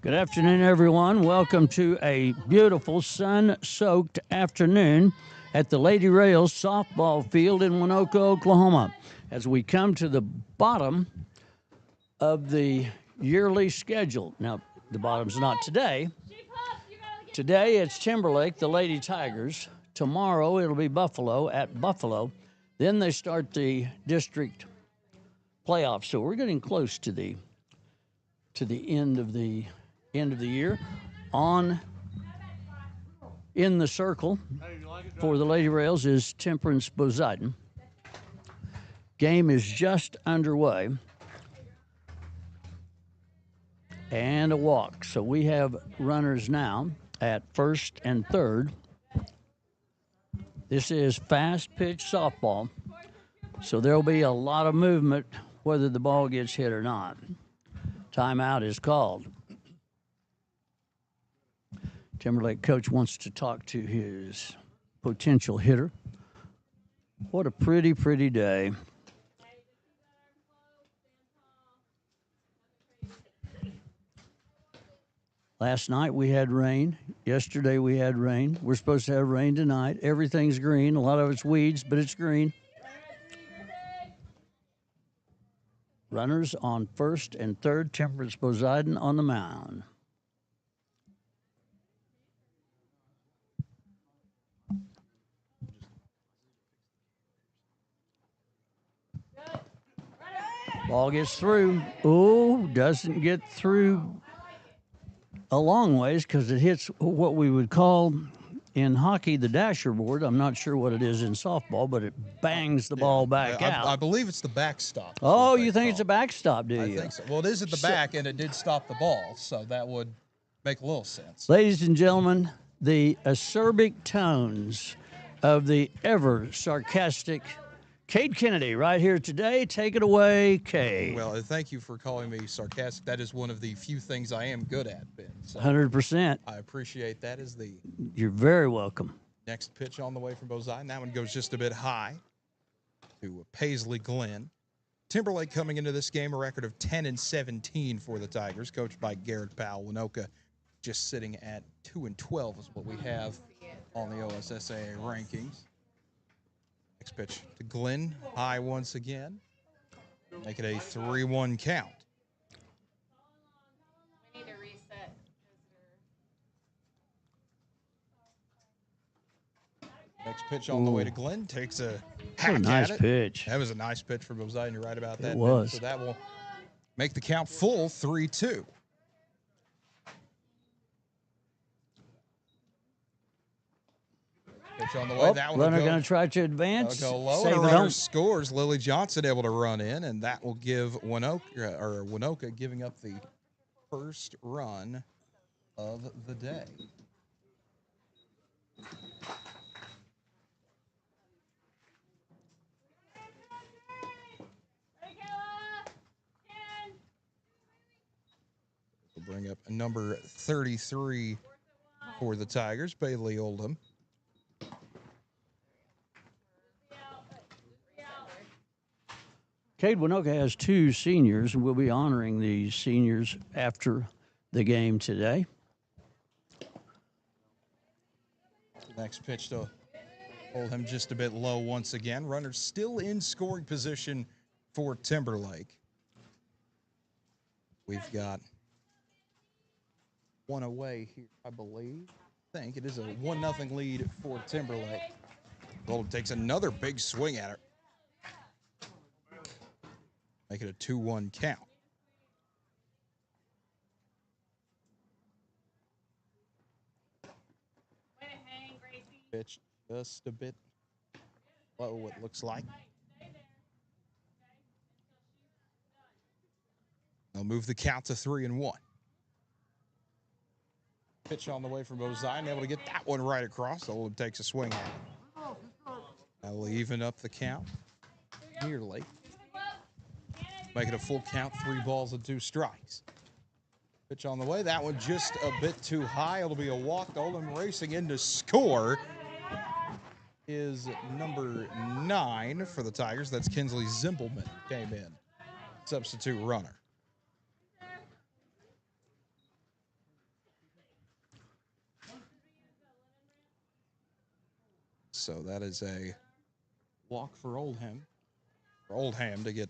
Good afternoon, everyone. Welcome to a beautiful sun-soaked afternoon at the Lady Rails softball field in Waynoka, Oklahoma, as we come to the bottom of the yearly schedule. Now, the bottom's not today. Today it's Timberlake, the Lady Tigers. Tomorrow it'll be Buffalo at Buffalo. Then they start the district playoffs. So we're getting close to the end of the year. On in the circle for the Lady Rails is Temperance Poseidon. Game is just underway. And a walk. So we have runners now at first and third. This is fast pitch softball. So there'll be a lot of movement whether the ball gets hit or not. Timeout is called. Timberlake coach wants to talk to his potential hitter. What a pretty, pretty day. Last night we had rain. Yesterday we had rain. We're supposed to have rain tonight. Everything's green. A lot of it's weeds, but it's green. Runners on first and third. Temperance Poseidon on the mound. Ball gets through. Oh, doesn't get through a long ways because it hits what we would call in hockey the dasher board. I'm not sure what it is in softball, but it bangs the ball back out. I believe it's the backstop. Oh, you think it's a backstop, do you? I think so. Well, it is at the back, and it did stop the ball, so that would make a little sense. Ladies and gentlemen, the acerbic tones of the ever sarcastic Cade Kennedy right here today. Take it away, Cade. Well, thank you for calling me sarcastic. That is one of the few things I am good at, Ben. So 100%. I appreciate that. Is the You're very welcome. next pitch on the way from Poseidon. That one goes just a bit high to Paisley Glenn. Timberlake coming into this game a record of 10-17 for the Tigers, coached by Garrett Powell. Waynoka just sitting at 2-12 is what we have on the OSSAA rankings. Next pitch to Glenn, high once again. Make it a 3-1 count. We need to reset. Next pitch on the way to Glenn takes a What a nice pitch. That was a nice pitch from Poseidon. You're right about that. It was. So that will make the count full 3-2. Pitch on the way. That one runner going to try to advance. Go low. Save And it runner home. scores. Lily Johnson able to run in, and that will give Waynoka giving up the first run of the day. We'll bring up number 33 for the Tigers, Bailey Oldham. Cade, Waynoka has two seniors, and we'll be honoring these seniors after the game today. Next pitch to Oldham just a bit low once again. Runner still in scoring position for Timberlake. We've got one away here, I believe. I think it is a 1-0 lead for Timberlake. Oldham takes another big swing at it. Make it a 2-1 count. Pitch just a bit low, it looks like. They'll move the count to 3-1. Pitch on the way from Poseidon, able to get that one right across. Oldham takes a swing at it. That'll even up the count nearly. Make it a full count, 3 balls and 2 strikes. Pitch on the way. That one just a bit too high. It'll be a walk. Oldham racing in to score is number 9 for the Tigers. That's Kinsley Zimpelman came in. Substitute runner. So that is a walk for Oldham. For Oldham to get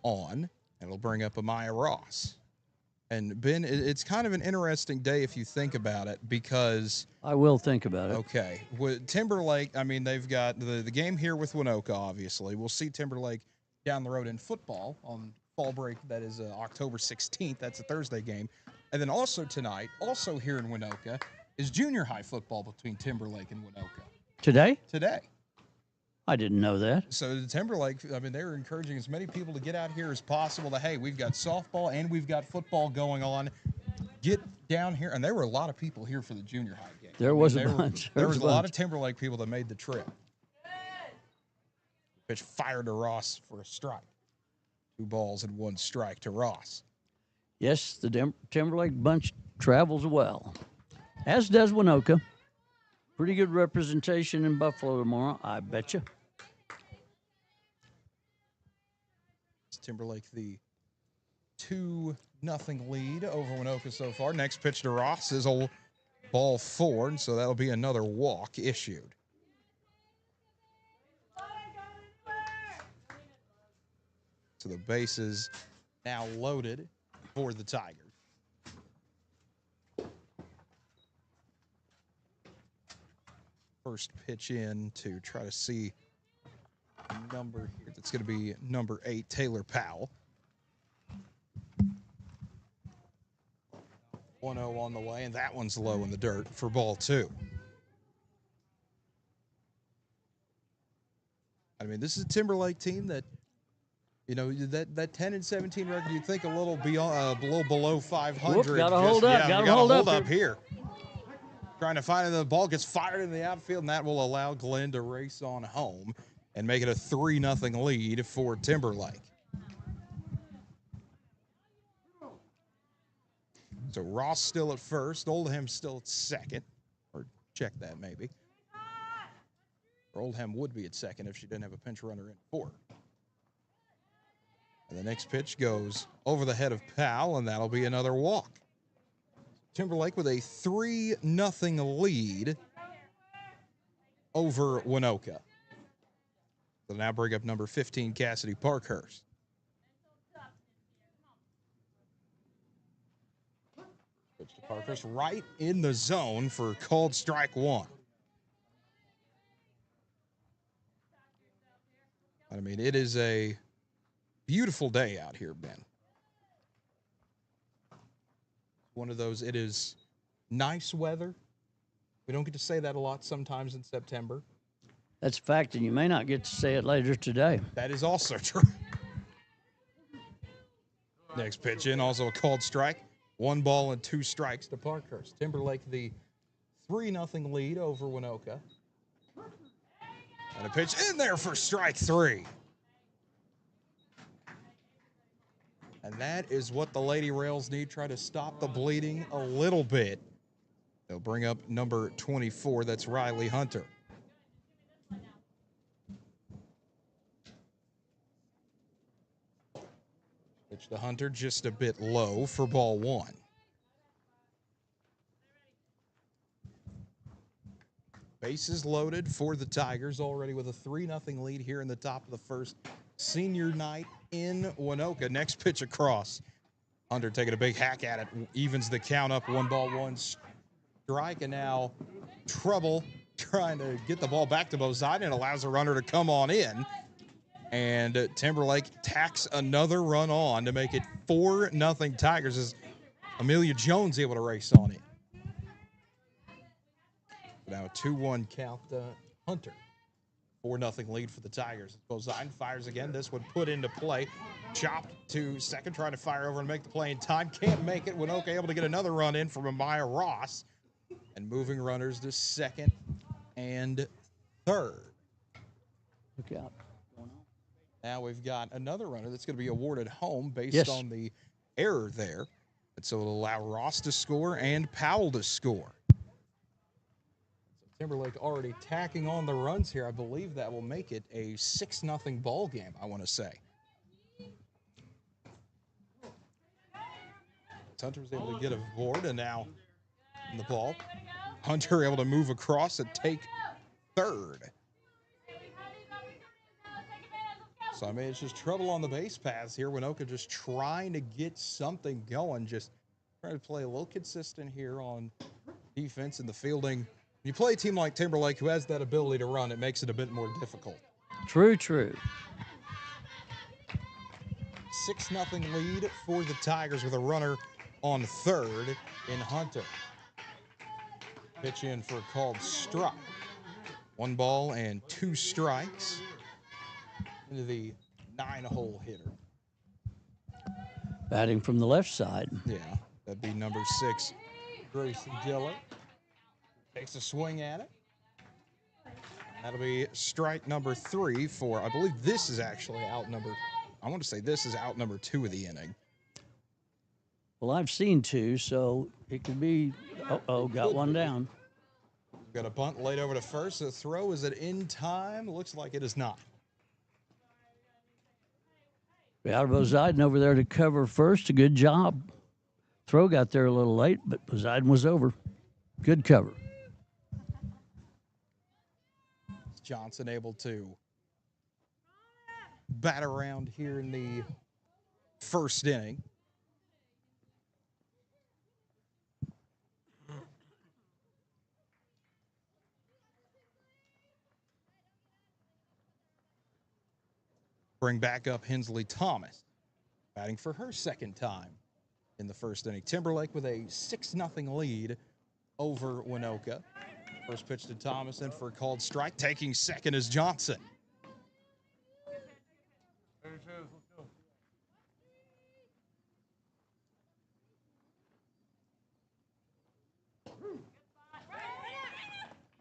on. And it'll bring up Amaya Ross. And Ben, it's kind of an interesting day if you think about it, because I will think about it. okay, with Timberlake, I mean, they've got the game here with Waynoka, obviously. We'll see Timberlake down the road in football on fall break. That is October 16th. That's a Thursday game. And then also tonight, also here in Waynoka, is junior high football between Timberlake and Waynoka. Today? Today. I didn't know that. So the Timberlake, I mean, they were encouraging as many people to get out here as possible to, hey, we've got softball and we've got football going on. Get down here. And there were a lot of people here for the junior high game. There was a bunch. There was a lot of Timberlake people that made the trip. Pitch fired to Ross for a strike. 2 balls and 1 strike to Ross. Yes, the Timberlake bunch travels well, as does Waynoka. Pretty good representation in Buffalo tomorrow, I bet you. Timberlake the 2-0 lead over Waynoka so far. Next pitch to Ross is a ball 4, and so that'll be another walk issued. So the bases now loaded for the Tigers. First pitch in to try to see a number here. That's going to be number 8, Taylor Powell. 1-0 on the way, and that one's low in the dirt for ball 2. I mean, this is a Timberlake team that, you know, that 10-17 record, you'd think a little beyond, below 500. Whoop, gotta hold up. Yeah, gotta hold hold up here. Trying to find it, the ball gets fired in the outfield, and that will allow Glenn to race on home and make it a 3-0 lead for Timberlake. So Ross still at first, Oldham still at second, or check that maybe. Or Oldham would be at second if she didn't have a pinch runner in 4. And the next pitch goes over the head of Powell, and that'll be another walk. Timberlake with a 3-0 lead over Waynoka. They'll now bring up number 15, Cassidy Parkhurst. Pitch to Parkhurst right in the zone for called strike 1. I mean, it is a beautiful day out here, Ben. One of those, it is nice weather. We don't get to say that a lot sometimes in September. That's a fact, and you may not get to say it later today. That is also true. Next pitch in, also a called strike. 1 ball and 2 strikes to Parkhurst. Timberlake the 3-0 lead over Waynoka. And a pitch in there for strike 3. And that is what the Lady Rails need. Try to stop the bleeding a little bit. They'll bring up number 24. That's Riley Hunter. Pitch to Hunter just a bit low for ball 1. Bases loaded for the Tigers already with a 3-0 lead here in the top of the first. Senior night in Waynoka. Next pitch across. Hunter taking a big hack at it. Evens the count up. 1 ball, 1 strike. And now trouble trying to get the ball back to Bozine and allows a runner to come on in. And Timberlake tacks another run on to make it 4-0 Tigers as Amelia Jones able to race on it. Now a 2-1 count to Hunter. 4-0 lead for the Tigers. Bozine fires again. This would put into play. Chopped to second, trying to fire over and make the play in time. Can't make it. Waynoka able to get another run in from Amaya Ross. And moving runners to second and third. Look out. Now we've got another runner that's going to be awarded home based on the error there. And so it'll allow Ross to score and Powell to score. Timberlake already tacking on the runs here. I believe that will make it a 6-0 ball game, I want to say. Hunter's able to get a board, and now in the ball. Hunter able to move across and take third. So, I mean, it's just trouble on the base paths here. Waynoka just trying to get something going, just trying to play a little consistent here on defense and the fielding. When you play a team like Timberlake who has that ability to run, it makes it a bit more difficult. True, true. 6-0 lead for the Tigers with a runner on third in Hunter. Pitch in for a called strike. 1 ball and 2 strikes into the 9-hole hitter. Batting from the left side. Yeah, that'd be number 6, Grayson Dillon. Takes a swing at it. That'll be strike number 3 for, I believe this is actually out number, I want to say this is out number 2 of the inning. Well, I've seen 2, so it could be, got one down. We've got a bunt laid over to first. The throw, is it in time? Looks like it is not. Out of Poseidon over there to cover first. A good job. Throw got there a little late, but Poseidon was over. Good cover. Johnson able to bat around here in the first inning. Bring back up Hensley Thomas, batting for her second time in the first inning. Timberlake with a 6-0 lead over Waynoka. First pitch to Thomas, in for a called strike. Taking second is Johnson.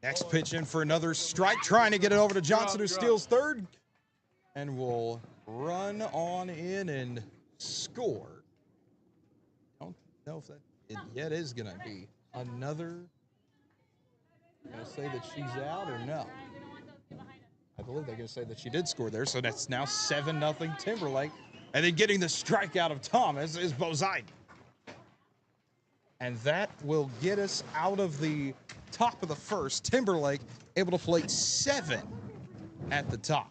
Next pitch in for another strike, trying to get it over to Johnson, who steals third and will run on in and score. Don't know if that yet is going to be another. Going to say that she's out or no? I believe they're going to say that she did score there, so that's now 7-0 Timberlake. And then getting the strikeout of Thomas is Poseidon. And that will get us out of the top of the first. Timberlake able to plate 7 at the top.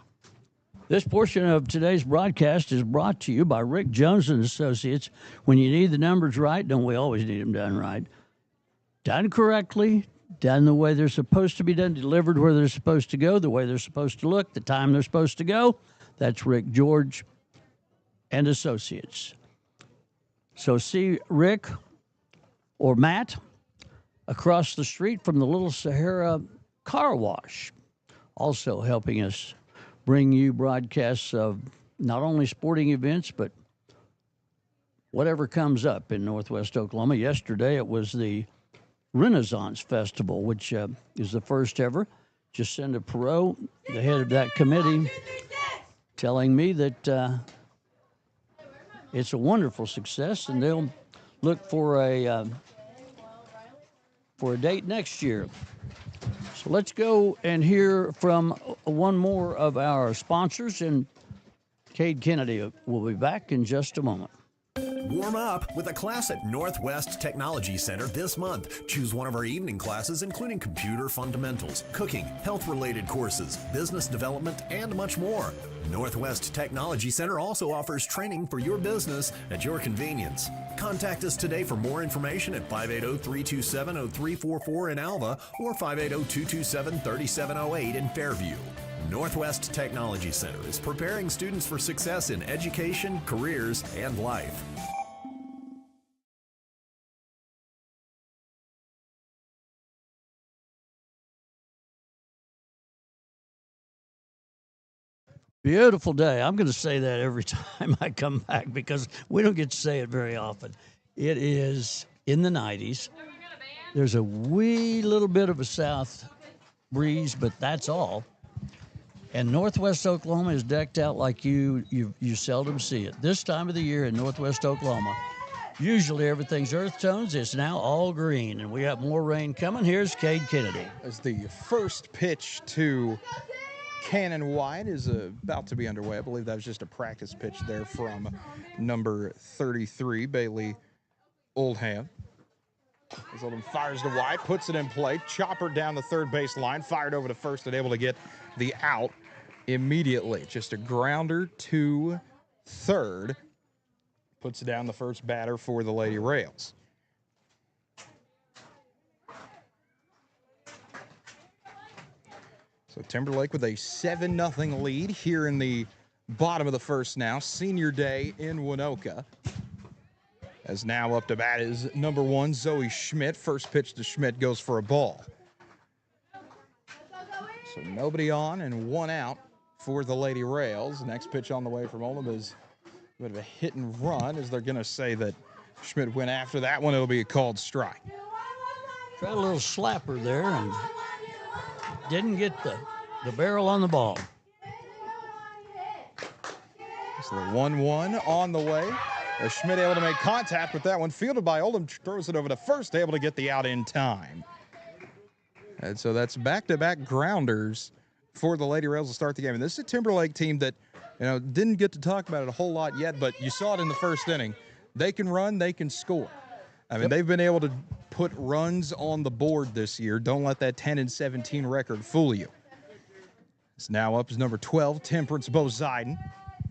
This portion of today's broadcast is brought to you by Rick Jones and Associates. When you need the numbers right, don't we always need them done right? Done correctly, done the way they're supposed to be done, delivered where they're supposed to go, the way they're supposed to look, the time they're supposed to go. That's Rick George and Associates. So see Rick or Matt across the street from the Little Sahara Car Wash, also helping us bring you broadcasts of not only sporting events, but whatever comes up in Northwest Oklahoma. Yesterday, it was the Renaissance Festival, which is the first ever. Jacinda Perot, the head of that committee, telling me that it's a wonderful success, and they'll look for a date next year. So let's go and hear from one more of our sponsors, and Cade Kennedy will be back in just a moment. Warm up with a class at Northwest Technology Center this month. Choose one of our evening classes, including computer fundamentals, cooking, health-related courses, business development, and much more. Northwest Technology Center also offers training for your business at your convenience. Contact us today for more information at 580-327-0344 in Alva or 580-227-3708 in Fairview. Northwest Technology Center is preparing students for success in education, careers, and life. Beautiful day. I'm going to say that every time I come back because we don't get to say it very often. It is in the 90s. There's a wee little bit of a south breeze, but that's all. And Northwest Oklahoma is decked out like you seldom see it. This time of the year in Northwest Oklahoma, usually everything's earth tones. It's now all green, and we have more rain coming. Here's Cade Kennedy. As the first pitch to Cannon White is about to be underway. I believe that was just a practice pitch there from number 33, Bailey Oldham. As Oldham fires to White, puts it in play, chopper down the third base line, fired over to first and able to get the out immediately. Just a grounder to third. Puts down the first batter for the Lady Rails. So Timberlake with a 7-0 lead here in the bottom of the first now. Senior day in Waynoka. As now up to bat is number 1, Zoe Schmidt. First pitch to Schmidt goes for a ball. So nobody on and 1 out for the Lady Rails. Next pitch on the way from Oldham is a bit of a hit and run, as they're going to say that Schmidt went after that one. It'll be a called strike. Tried a little slapper there and didn't get the barrel on the ball. So the 1-1 on the way. Schmidt able to make contact with that one. Fielded by Oldham, throws it over to first, able to get the out in time. And so that's back-to-back grounders for the Lady Rails to start the game. And this is a Timberlake team that, didn't get to talk about it a whole lot yet, but you saw it in the first inning. They can run, they can score. I mean, they've been able to put runs on the board this year. Don't let that 10-17 record fool you. It's now up as number 12, Temperance Boziden.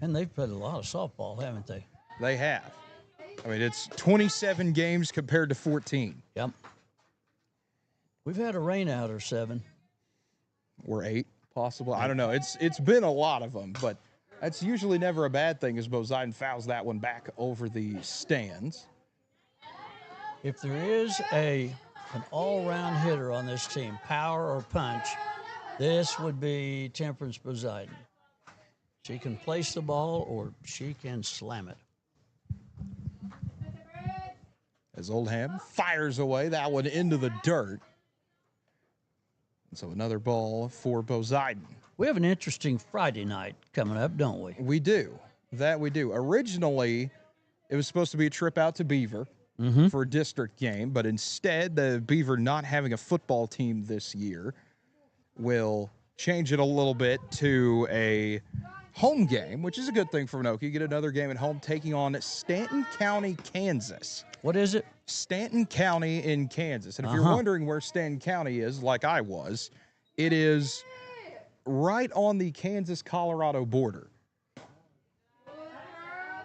And they've played a lot of softball, haven't they? They have. I mean, it's 27 games compared to 14. Yep. We've had a rain out or 7. Or 8, possible. I don't know. It's been a lot of them, but that's usually never a bad thing as Boziden fouls that one back over the stands. If there is an all-round hitter on this team, power or punch, this would be Temperance Boziden. She can place the ball or she can slam it. As Oldham fires away that one into the dirt. And so another ball for Boziden. We have an interesting Friday night coming up, don't we? We do. That we do. Originally, it was supposed to be a trip out to Beaver for a district game, but instead, the Beaver not having a football team this year will change it a little bit to a home game, which is a good thing for Waynoka. You get another game at home taking on Stanton County, Kansas. What is it? Stanton County in Kansas. And if you're wondering where Stanton County is, like I was, it is right on the Kansas-Colorado border.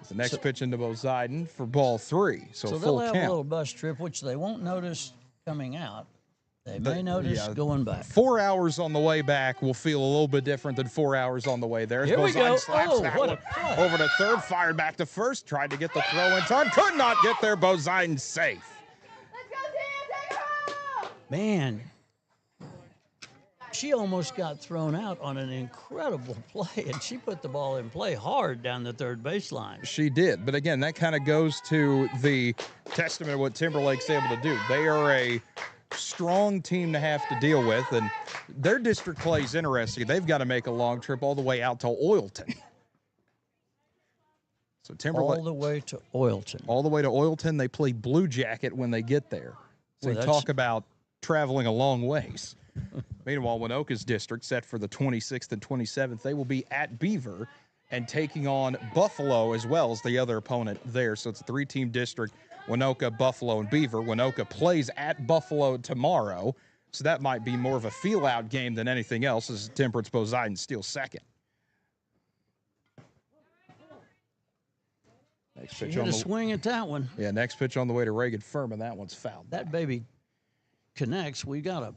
It's the next pitch into Boziden for ball 3. So they'll full have count. a little bus trip, which they won't notice coming out. They may notice going back. 4 hours on the way back will feel a little bit different than 4 hours on the way there. Here we go. Slaps that one over to third, fired back to first, tried to get the throw in time, could not get there. Boziden safe. Let's go, Sam, take her home! Man, she almost got thrown out on an incredible play, and she put the ball in play hard down the third baseline. She did, but again, that kind of goes to the testament of what Timberlake's able to do. They are a strong team to have to deal with, and their district play is interesting. They've got to make a long trip all the way out to Oilton. So Timberlake All the way to Oilton. all the way to Oilton. They play Blue Jacket when they get there. So Boy, you that's- talk about traveling a long ways. Meanwhile, Waynoka's district set for the 26th and 27th. They will be at Beaver and taking on Buffalo as well as the other opponent there. So it's a 3-team district: Waynoka, Buffalo, and Beaver. Waynoka plays at Buffalo tomorrow, so that might be more of a feel-out game than anything else, as Temperance Boziden steals second. Next She pitch hit on a the swing at that one. next pitch on the way to Reagan Furman. That one's fouled. That baby connects. We got to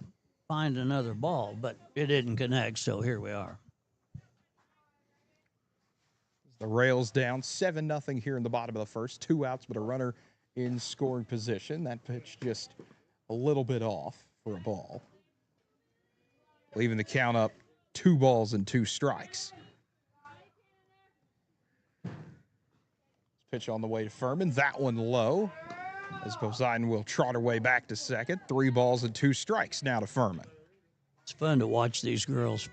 find another ball, but it didn't connect, so here we are. The Rails down 7-0 here in the bottom of the first. 2 outs, but a runner in scoring position. That pitch just a little bit off for a ball, leaving the count up 2 balls and 2 strikes. Pitch on the way to Furman. That one low, as Boziden will trot her way back to second. 3 balls and 2 strikes now to Furman. It's fun to watch these girls.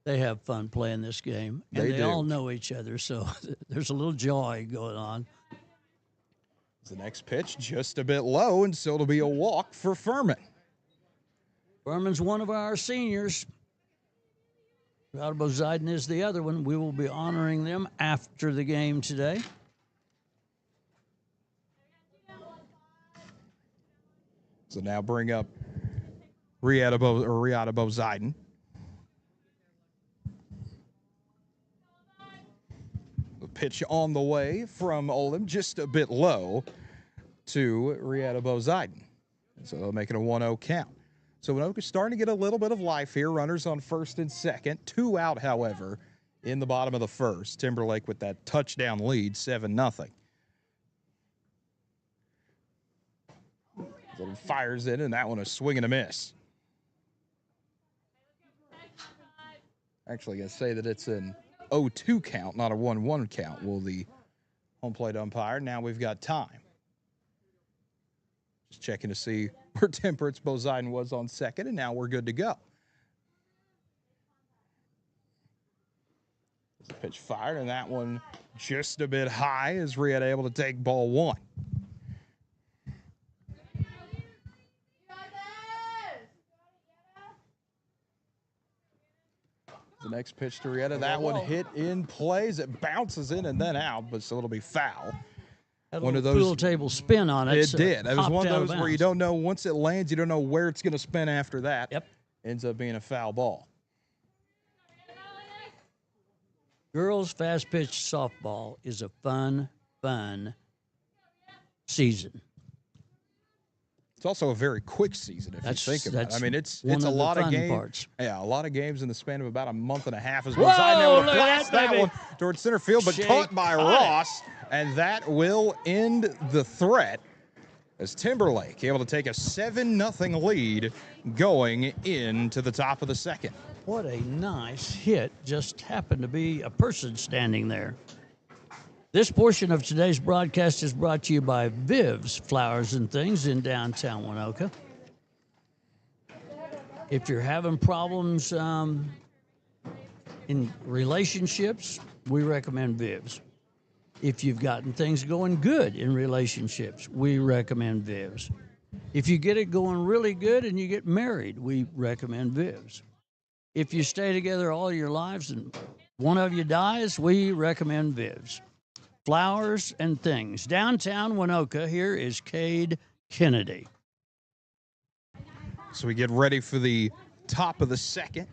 They have fun playing this game, and They they do. all know each other, so there's a little joy going on. The next pitch just a bit low, and so it'll be a walk for Furman. Furman's one of our seniors. Boziden is the other one. We will be honoring them after the game today. So now bring up Riata Boziden. pitch on the way from Oldham, just a bit low to Rieta Bozeiden. So they'll make it a 1-0 count. So Waynoka's starting to get a little bit of life here. Runners on first and second. 2 out, however, in the bottom of the first. Timberlake with that touchdown lead, 7-0. Little fires in, and that one a swing and a miss. Actually, going to say that it's an 0-2 count, not a 1-1 count, will the home plate umpire. Now we've got time. Just checking to see where Temperance Bozeiden was on second, and now we're good to go. The pitch fired, and that one just a bit high as Rieta able to take ball 1. The next pitch to Rieta, that one hit in plays. It bounces in and then out, but so it'll be foul. Had one of those pool table spin on it. It did. It was one of those where you don't know, once it lands, you don't know where it's going to spin after that. Yep. Ends up being a foul ball. Girls fast pitch softball is a fun season. It's also a very quick season if you think about it. I mean, it's a lot of games. Yeah, a lot of games in the span of about a month and a half. As Bozeiden able to blast that one towards center field, but caught by Ross, and that will end the threat as Timberlake able to take a 7-0 lead going into the top of the second. What a nice hit. Just happened to be a person standing there. This portion of today's broadcast is brought to you by Viv's Flowers and Things in downtown Waynoka. If you're having problems in relationships, we recommend Viv's. If you've gotten things going good in relationships, we recommend Viv's. If you get it going really good and you get married, we recommend Viv's. If you stay together all your lives and one of you dies, we recommend Viv's. Flowers and Things. Downtown Waynoka, here is Cade Kennedy. So we get ready for the top of the second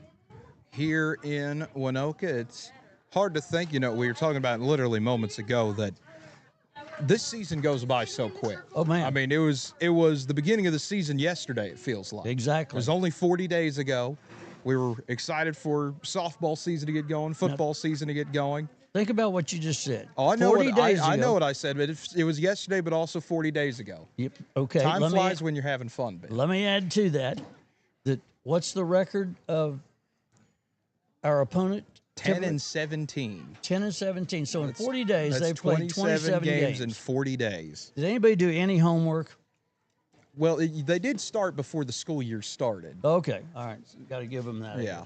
here in Waynoka. It's hard to think, we were talking about literally moments ago that this season goes by so quick. Oh, man. I mean, it was the beginning of the season yesterday, it feels like. Exactly. It was only 40 days ago. We were excited for softball season to get going, football season to get going. Think about what you just said. Oh, I know 40 days ago. I know what I said, but it was yesterday, but also 40 days ago. Yep. Okay. Time flies when you're having fun, Ben. Let me add to that what's the record of our opponent? 10-17. 10-17. So in 40 days, they've played 27 games in 40 days. Did anybody do any homework? Well, they did start before the school year started. Okay. All right. So got to give them that. Yeah.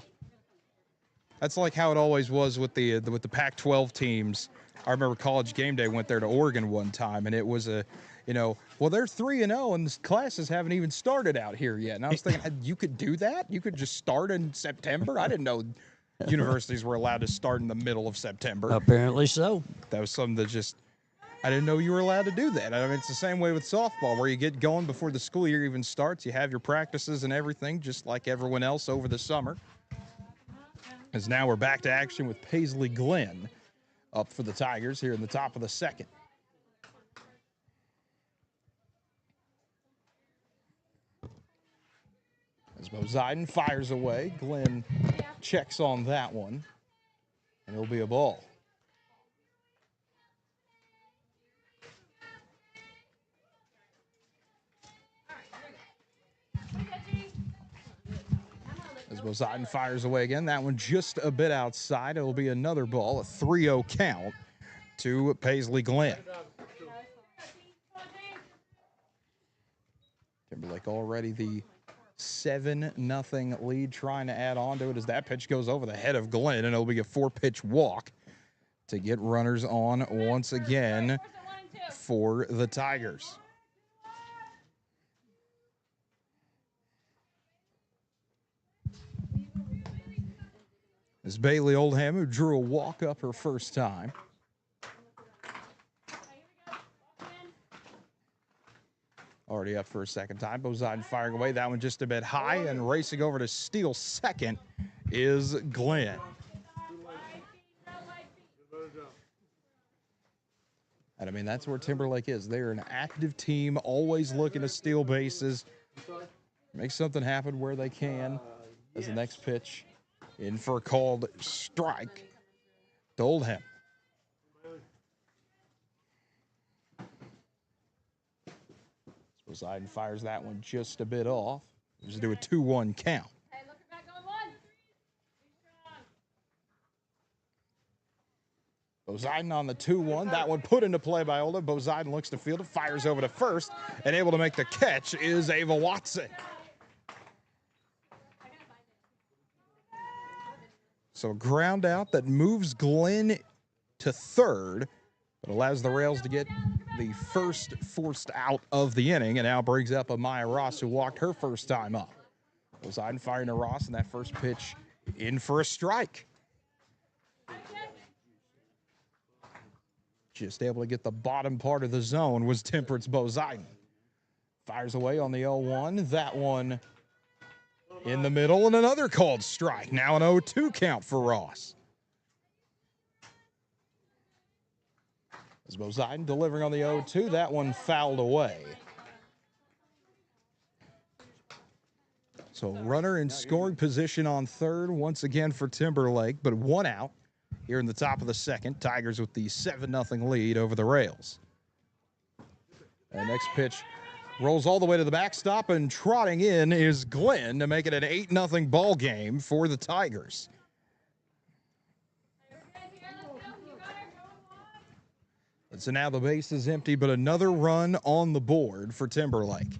That's like how it always was with the Pac-12 teams. I remember College Game Day went there to Oregon one time, and it was they're 3-0, and the classes haven't even started out here yet. And I was thinking, you could do that? You could just start in September? I didn't know universities were allowed to start in the middle of September. Apparently so. That was something that I didn't know you were allowed to do that. I mean, it's the same way with softball, where you get going before the school year even starts. You have your practices and everything, just like everyone else over the summer. As now we're back to action with Paisley Glen up for the Tigers here in the top of the second. As Bozeiden fires away, Glen checks on that one, and it'll be a ball. As Bozeiden fires away again, that one just a bit outside. It'll be another ball, a 3-0 count to Paisley Glen. Timberlake already the 7-0 lead, trying to add on to it as that pitch goes over the head of Glen, and it'll be a 4-pitch walk to get runners on once again for the Tigers. As Bailey Oldham, who drew a walk up her first time. Already up for a second time. Bozeiden firing away. That one just a bit high, and racing over to steal second is Glenn. I mean, that's where Timberlake is. They're an active team, always looking to steal bases, make something happen where they can. As the next pitch in for a called strike to Oldham. Poseidon fires that one just a bit off. Just do a 2-1 count. Hey, look back on one. Poseidon on the 2-1. That one put into play by Oldham. Poseidon looks to field it, fires over to first, and able to make the catch is Ava Watson. So a ground out that moves Glenn to third, but allows the Rails to get the first forced out of the inning, and now brings up Amaya Ross, who walked her first time up. Poseidon firing to Ross, and that first pitch in for a strike. Just able to get the bottom part of the zone was Temperance Poseidon. Fires away on the 0-1. That one in the middle, and another called strike. Now an 0-2 count for Ross. As Poseidon delivering on the 0-2, that one fouled away. So runner in scoring position on third once again for Timberlake, but one out here in the top of the second. Tigers with the 7-0 lead over the Rails. And next pitch rolls all the way to the backstop, and trotting in is Glenn to make it an 8-0 ball game for the Tigers. And so now the base is empty, but another run on the board for Timberlake.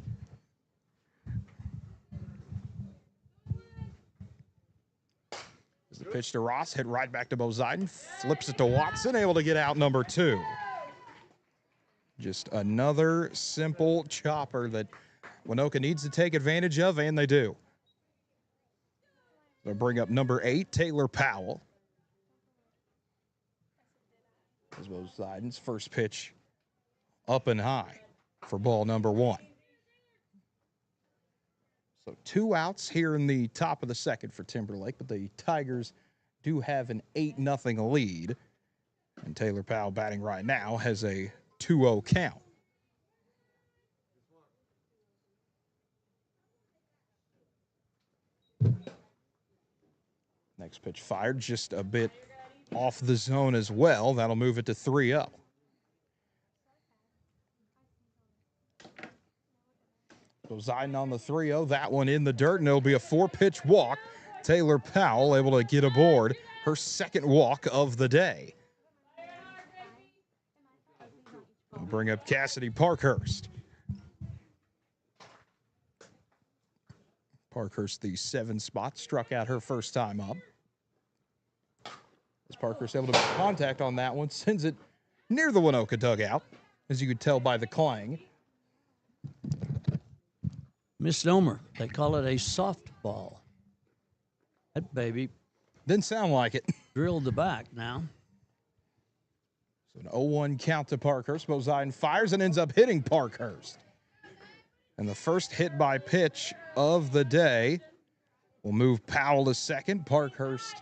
As the pitch to Ross, hit right back to Poseidon, flips it to Watson, able to get out number 2. Just another simple chopper that Waynoka needs to take advantage of, and they do. They'll bring up number 8, Taylor Powell. As Poseidon's first pitch up and high for ball number 1. So 2 outs here in the top of the second for Timberlake, but the Tigers do have an 8-0 lead. And Taylor Powell batting right now has a 2-0 count. Next pitch fired just a bit off the zone as well. That'll move it to 3-0. Poseidon on the 3-0. That one in the dirt, and it'll be a 4-pitch walk. Taylor Powell able to get aboard her second walk of the day. We'll bring up Cassidy Parkhurst. Parkhurst, the 7 spot, struck out her first time up. As Parkhurst able to make contact on that one, sends it near the Waynoka dugout, as you could tell by the clang. Misnomer. They call it a softball. That baby Didn't sound like it. drilled the back now. So an 0-1 count to Parkhurst. Poseidon fires and ends up hitting Parkhurst. And the first hit by pitch of the day will move Powell to second. Parkhurst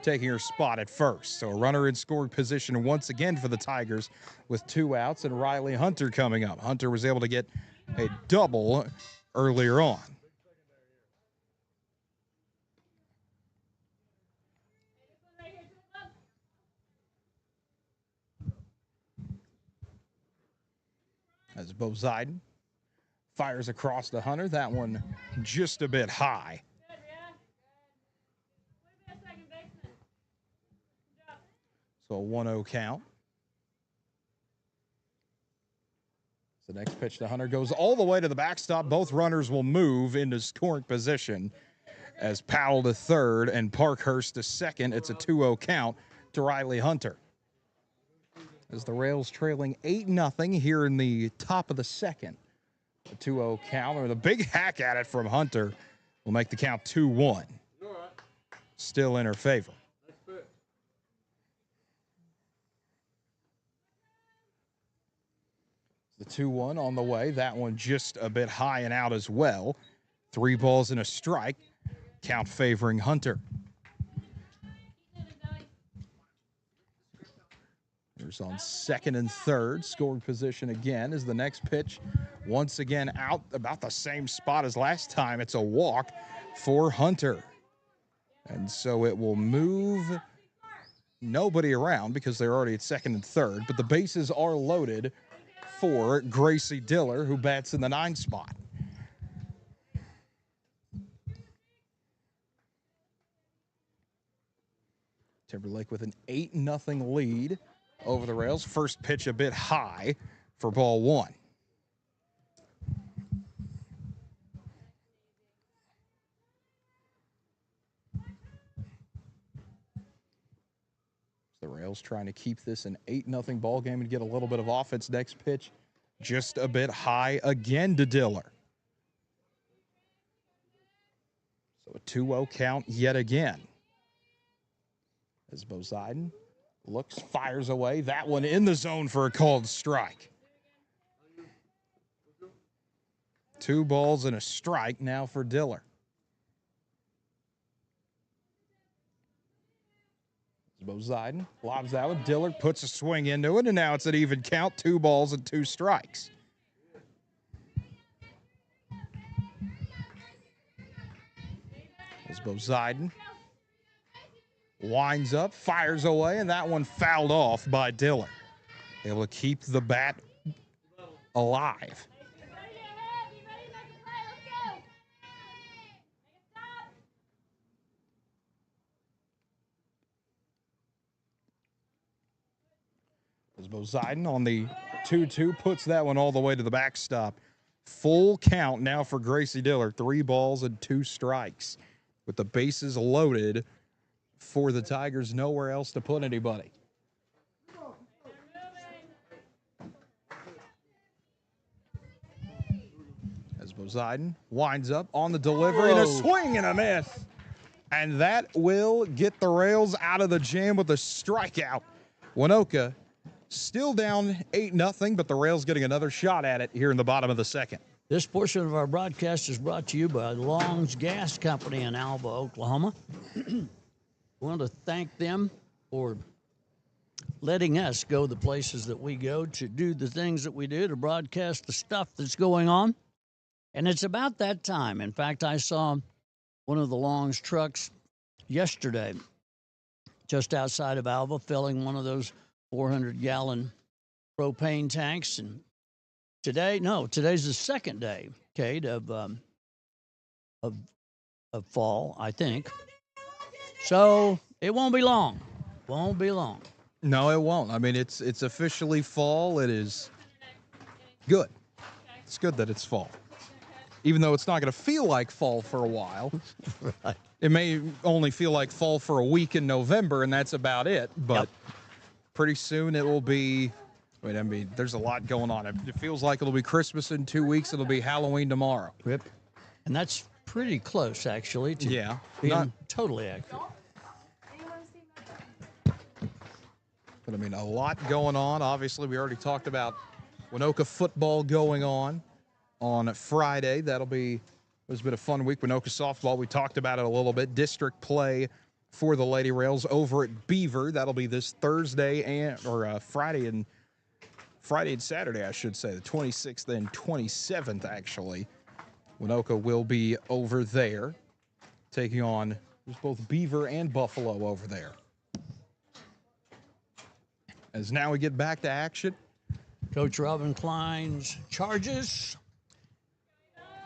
taking her spot at first. So a runner in scoring position once again for the Tigers with 2 outs, and Riley Hunter coming up. Hunter was able to get a double earlier on. As Poseidon fires across to Hunter. That one just a bit high. So a 1-0 count. The next pitch to Hunter goes all the way to the backstop. Both runners will move into scoring position as Powell to third and Parkhurst to second. It's a 2-0 count to Riley Hunter. As the Rails trailing 8-0 here in the top of the second. A 2-0 count, or the big hack at it from Hunter will make the count 2-1. Still in her favor. The 2-1 on the way. That one just a bit high and out as well. 3 balls and a strike. Count favoring Hunter. Runners on second and third. Scoring position again is the next pitch. Once again out about the same spot as last time. It's a walk for Hunter. And so it will move nobody around because they're already at second and third. But the bases are loaded for Gracie Diller, who bats in the 9 spot. Timberlake with an 8-0 lead over the Rails. First pitch a bit high for ball 1. The Rails trying to keep this an 8-0 ball game and get a little bit of offense. Next pitch just a bit high again to Diller. So a 2-0 count yet again. As Poseidon looks, fires away. That one in the zone for a called strike. 2 balls and a strike now for Diller. Poseidon lobs that one. Diller puts a swing into it, and now it's an even count. 2 balls and 2 strikes. As Poseidon winds up, fires away, and that one fouled off by Diller. Able to keep the bat alive. As Poseidon on the 2-2 puts that one all the way to the backstop. Full count now for Gracie Diller. 3 balls and 2 strikes. With the bases loaded for the Tigers, nowhere else to put anybody. As Poseidon winds up on the delivery and a swing and a miss. And that will get the Rails out of the jam with a strikeout. Waynoka still down 8-0, but the Rails getting another shot at it here in the bottom of the second. This portion of our broadcast is brought to you by Long's Gas Company in Alva, Oklahoma. We want to thank them for letting us go the places that we go to do the things that we do, to broadcast the stuff that's going on. And it's about that time. In fact, I saw one of the Long's trucks yesterday just outside of Alva filling one of those 400-gallon propane tanks. And today's the second day, Kate, of fall, I think. So it won't be long. Won't be long. No, it won't. I mean, it's officially fall. It is good. It's good that it's fall. Even though it's not going to feel like fall for a while. Right. It may only feel like fall for a week in November, and that's about it. But pretty soon it will be, there's a lot going on. It feels like it'll be Christmas in 2 weeks. It'll be Halloween tomorrow. Yep. And that's pretty close, actually, to being totally accurate. But, a lot going on. Obviously, we already talked about Waynoka football going on Friday. It was been a fun week. Waynoka softball, we talked about it a little bit. District play for the Lady Rails over at Beaver. That'll be this Thursday Friday and Saturday, I should say, the 26th and 27th, actually. Waynoka will be over there taking on both Beaver and Buffalo over there. As now we get back to action. Coach Robin Klein's charges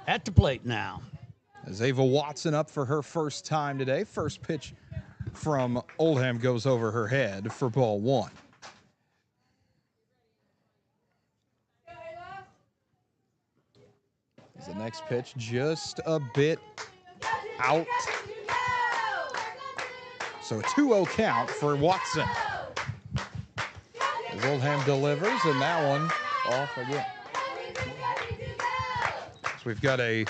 at the plate now. As Ava Watson up for her first time today. First pitch from Oldham goes over her head for ball 1. As the next pitch just a bit out. So a 2-0 count for Watson. As Oldham delivers, and that one off again. So we've got a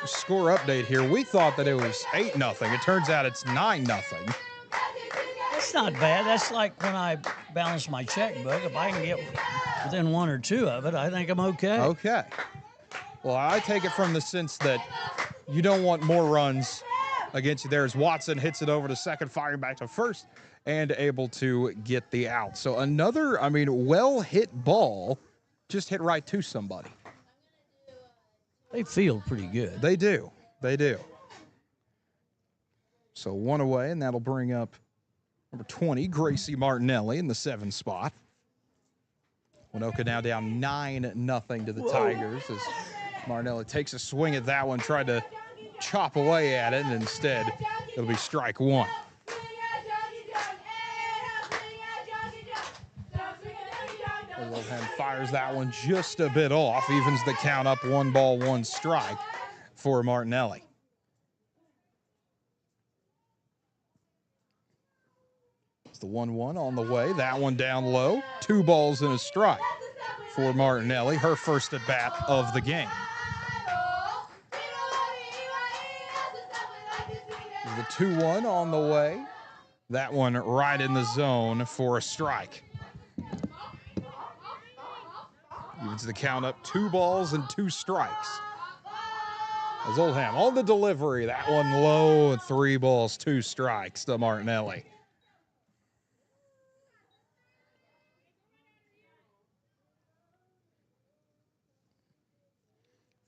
score update here. We thought that it was 8-0. It turns out it's 9-0. That's not bad. That's like when I balance my checkbook. If I can get within 1 or 2 of it, I think I'm okay. Okay. Well, I take it from the sense that you don't want more runs against you there as Watson hits it over to second, firing back to first, and able to get the out. So another, well-hit ball just hit right to somebody. They feel pretty good. They do. They do. So one away, and that'll bring up number 20, Gracie Martinelli, in the 7 spot. Waynoka now down 9-0 to the Tigers as Martinelli takes a swing at that one, tried to chop away at it, and instead it'll be strike 1. Wilhelm fires that one just a bit off, evens the count up, 1 ball, 1 strike for Martinelli. It's the 1-1 on the way. That one down low. 2 balls and a strike for Martinelli, her first at bat of the game. The 2-1 on the way. That one right in the zone for a strike. Evens the count up, 2 balls and 2 strikes. As Oldham on the delivery, that one low, and 3 balls, 2 strikes to Martinelli.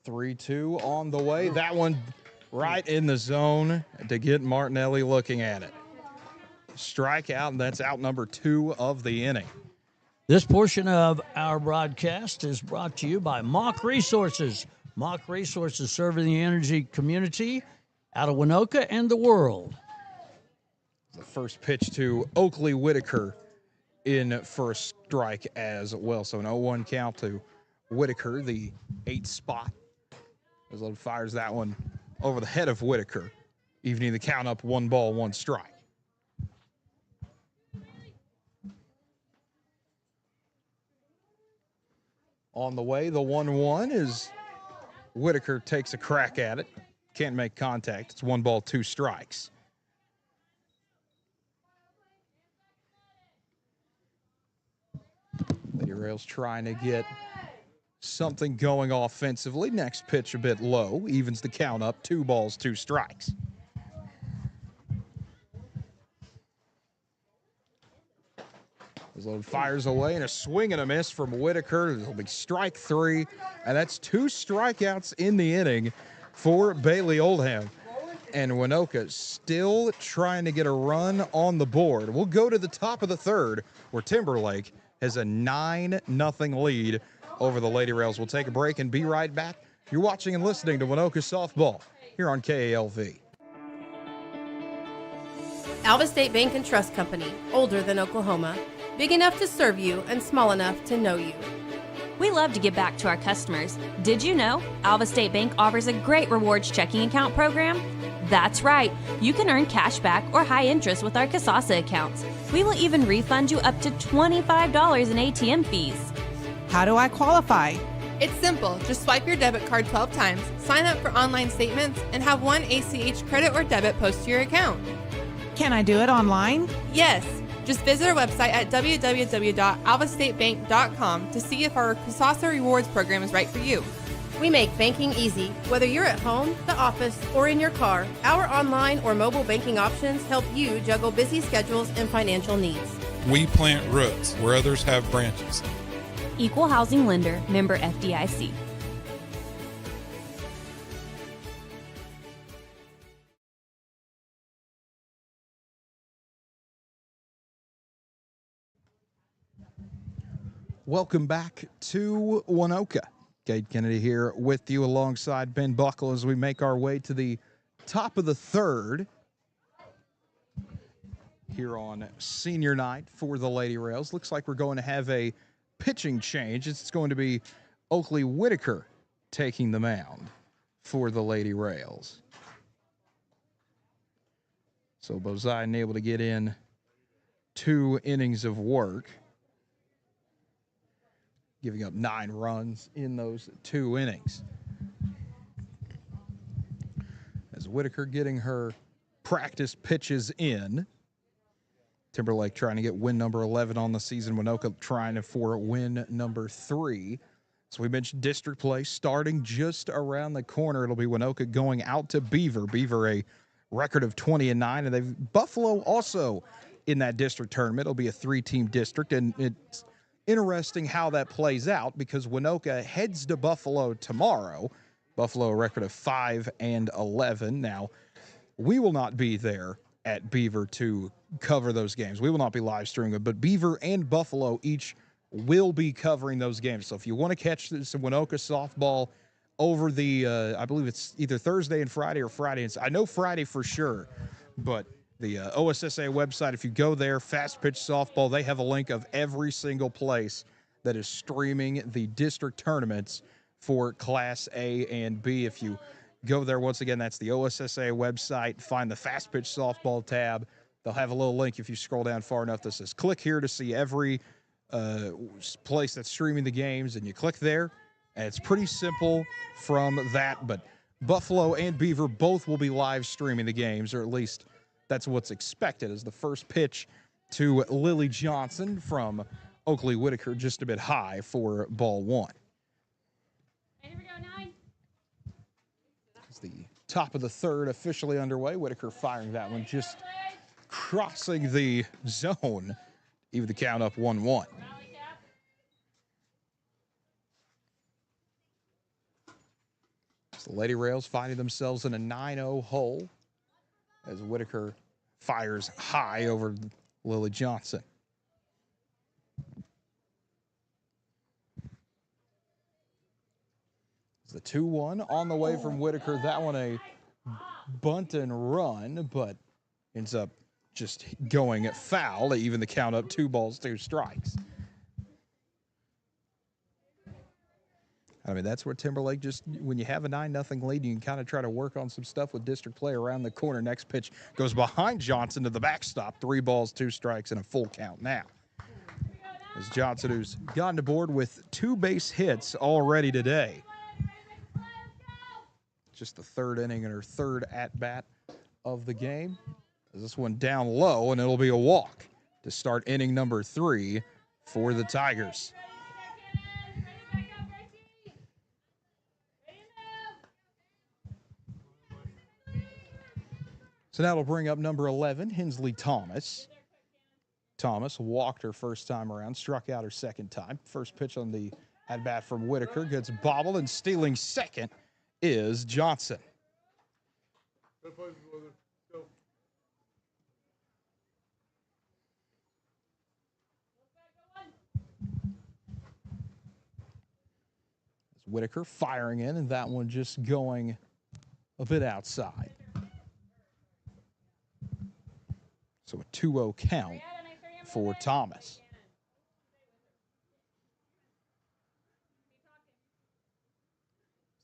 Three-two on the way. That one right in the zone to get Martinelli looking at it. Strikeout, and that's out number 2 of the inning. This portion of our broadcast is brought to you by Mock Resources. Mock Resources serving the energy community out of Waynoka and the world. The first pitch to Oakley Whitaker in for a strike as well. So an 0-1 count to Whitaker, the 8th spot. As Love fires that one over the head of Whitaker, evening the count up, 1 ball, 1 strike. On the way, the 1-1 is Whitaker takes a crack at it. Can't make contact. It's 1 ball, 2 strikes. Lady Rails trying to get something going offensively. Next pitch a bit low. Evens the count up. 2 balls, 2 strikes. Load fires away and a swing and a miss from Whitaker. It'll be strike 3, and that's 2 strikeouts in the inning for Bailey Oldham. And Waynoka still trying to get a run on the board. We'll go to the top of the 3rd, where Timberlake has a 9-0 lead over the Lady Rails. We'll take a break and be right back. You're watching and listening to Waynoka Softball here on KALV. Alva State Bank and Trust Company, older than Oklahoma. Big enough to serve you and small enough to know you. We love to give back to our customers. Did you know Alva State Bank offers a great rewards checking account program? That's right. You can earn cash back or high interest with our Kasasa accounts. We will even refund you up to $25 in ATM fees. How do I qualify? It's simple. Just swipe your debit card 12 times, sign up for online statements, and have 1 ACH credit or debit post to your account. Can I do it online? Yes. Just visit our website at www.alvastatebank.com to see if our Kasasa Rewards program is right for you. We make banking easy. Whether you're at home, the office, or in your car, our online or mobile banking options help you juggle busy schedules and financial needs. We plant roots where others have branches. Equal housing lender, member FDIC. Welcome back to Waynoka. Cade Kennedy here with you alongside Ben Buckle as we make our way to the top of the 3rd here on senior night for the Lady Rails. Looks like we're going to have a pitching change. It's going to be Oakley Whitaker taking the mound for the Lady Rails. So Bozine able to get in 2 innings of work, giving up 9 runs in those 2 innings. As Whitaker getting her practice pitches in. Timberlake trying to get win number 11 on the season. Waynoka trying for win number 3. So we mentioned district play starting just around the corner. It'll be Waynoka going out to Beaver. Beaver, a record of 20-9, and they've Buffalo also in that district tournament. It'll be a 3-team district, and it's interesting how that plays out because Waynoka heads to Buffalo tomorrow. Buffalo a record of 5-11. Now, we will not be there at Beaver to cover those games. We will not be live streaming it, but Beaver and Buffalo each will be covering those games. So if you want to catch some Waynoka softball over the, I believe it's either Thursday and Friday or Friday. I know Friday for sure, but the OSSA website, if you go there, Fast Pitch Softball, they have a link of every single place that is streaming the district tournaments for Class A and B. If you go there, once again, that's the OSSA website. Find the Fast Pitch Softball tab. They'll have a little link if you scroll down far enough that says click here to see every place that's streaming the games, and you click there, and it's pretty simple from that. But Buffalo and Beaver both will be live streaming the games, or at least that's what's expected, as the first pitch to Lily Johnson from Oakley Whitaker, just a bit high for ball one. Here we go, 9. It's the top of the third officially underway. Whitaker firing that one, just crossing the zone. Even the count up 1-1. So the Lady Rails finding themselves in a 9-0 hole as Whitaker fires high over Lily Johnson. It's the 2-1 on the way from Whitaker. That one a bunt and run, but ends up just going foul. Even the count up 2 balls, 2 strikes. I mean, that's where Timberlake just, when you have a 9-0 lead, you can kind of try to work on some stuff with district play around the corner. Next pitch goes behind Johnson to the backstop. 3 balls, 2 strikes, and a full count now. As Johnson, who's gotten to board with 2 base hits already today. Just the 3rd inning and her 3rd at-bat of the game. As this one down low, and it'll be a walk to start inning number 3 for the Tigers. So that'll bring up number 11, Hensley Thomas. Thomas walked her first time around, struck out her second time. First pitch on the at-bat from Whitaker gets bobbled, and stealing second is Johnson. Whitaker firing in, and that one just going a bit outside. So a 2-0 count for Thomas.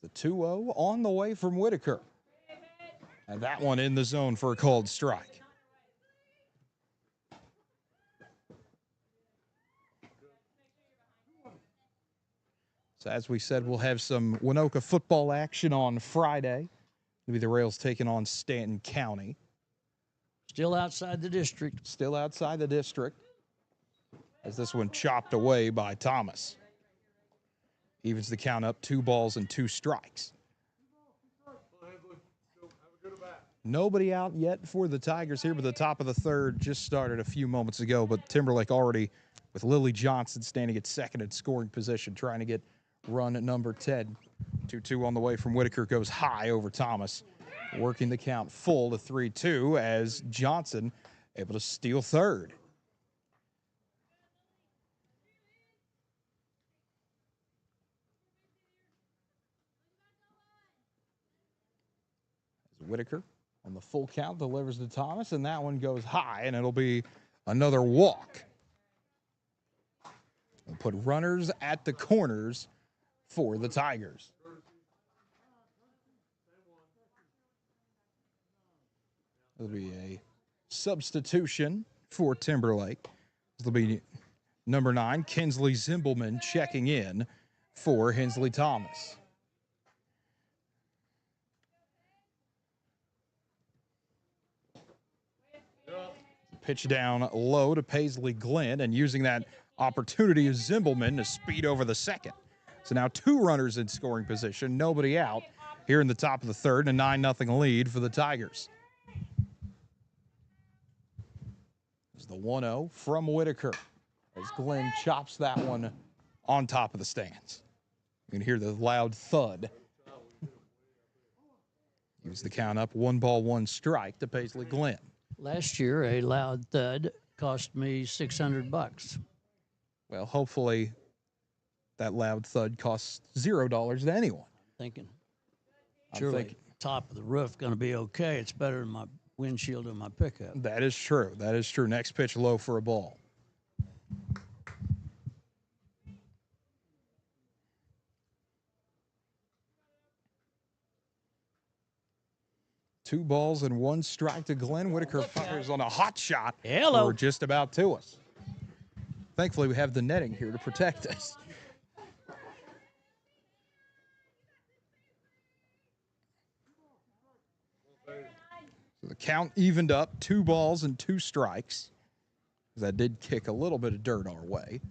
The 2-0 on the way from Whitaker. And that one in the zone for a called strike. So as we said, we'll have some Waynoka football action on Friday. It'll be the Rails taking on Stanton County. Still outside the district. Still outside the district. As this one chopped away by Thomas. Evens the count up, 2 balls and 2 strikes. Nobody out yet for the Tigers here, but the top of the 3rd just started a few moments ago. But Timberlake already with Lily Johnson standing at second in scoring position, trying to get run at number 10. 2-2 on the way from Whitaker goes high over Thomas, working the count full to 3-2 as Johnson able to steal third. As Whitaker on the full count delivers to Thomas, and that one goes high, and it'll be another walk. We'll put runners at the corners for the Tigers. It'll be a substitution for Timberlake. It'll be number 9, Kinsley Zimbelman, checking in for Hensley Thomas. Pitch down low to Paisley Glenn, and using that opportunity is Zimbelman to speed over the second. So now 2 runners in scoring position, nobody out here in the top of the 3rd, and a 9-0 lead for the Tigers. the 1-0 from Whitaker as Glenn chops that one on top of the stands. You can hear the loud thud. Gives the count up, 1-1 strike to Paisley Glenn. Last year, a loud thud cost me $600. Well, hopefully that loud thud costs $0 to anyone. Thinking, I'm surely thinking top of the roof going to be okay. It's better than my windshield and my pickup. that is true. That is true. Next pitch low for a ball. Two balls and one strike to Glenn. Whitaker fires on a hot shot. Hello. We're just about to us. Thankfully, we have the netting here to protect us. So the count evened up, 2 balls and 2 strikes. That did kick a little bit of dirt our way.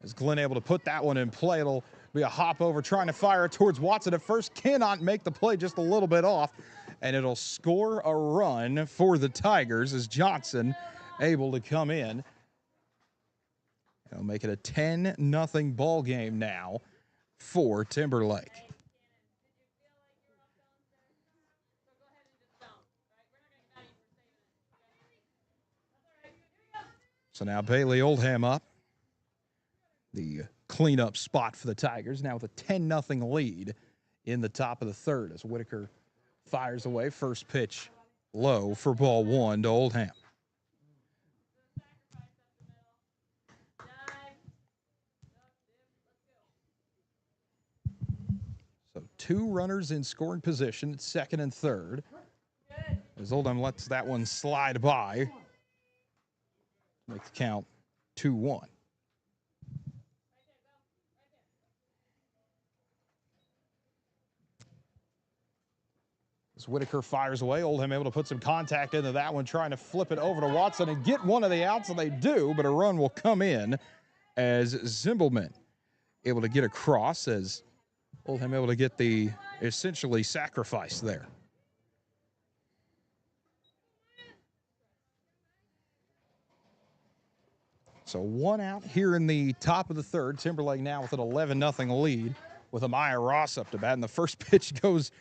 As Glenn able to put that one in play, it'll be a hop over trying to fire it towards Watson at first. Cannot make the play, just a little bit off. And it'll score a run for the Tigers as Johnson able to come in. It'll make it a 10-0 ball game now for Timberlake. So now Bailey Oldham up. The cleanup spot for the Tigers now with a 10-0 lead in the top of the third as Whitaker fires away. First pitch low for ball 1 to Oldham. So 2 runners in scoring position at second and third as Oldham lets that one slide by. Make the count 2-1. As Whitaker fires away, Oldham able to put some contact into that one, trying to flip it over to Watson and get one of the outs, and they do, but a run will come in as Zimbelman able to get across, as Oldham able to get the essentially sacrifice there. So 1 out here in the top of the third. Timberlake now with an 11-0 lead with Amaya Ross up to bat. And the first pitch goes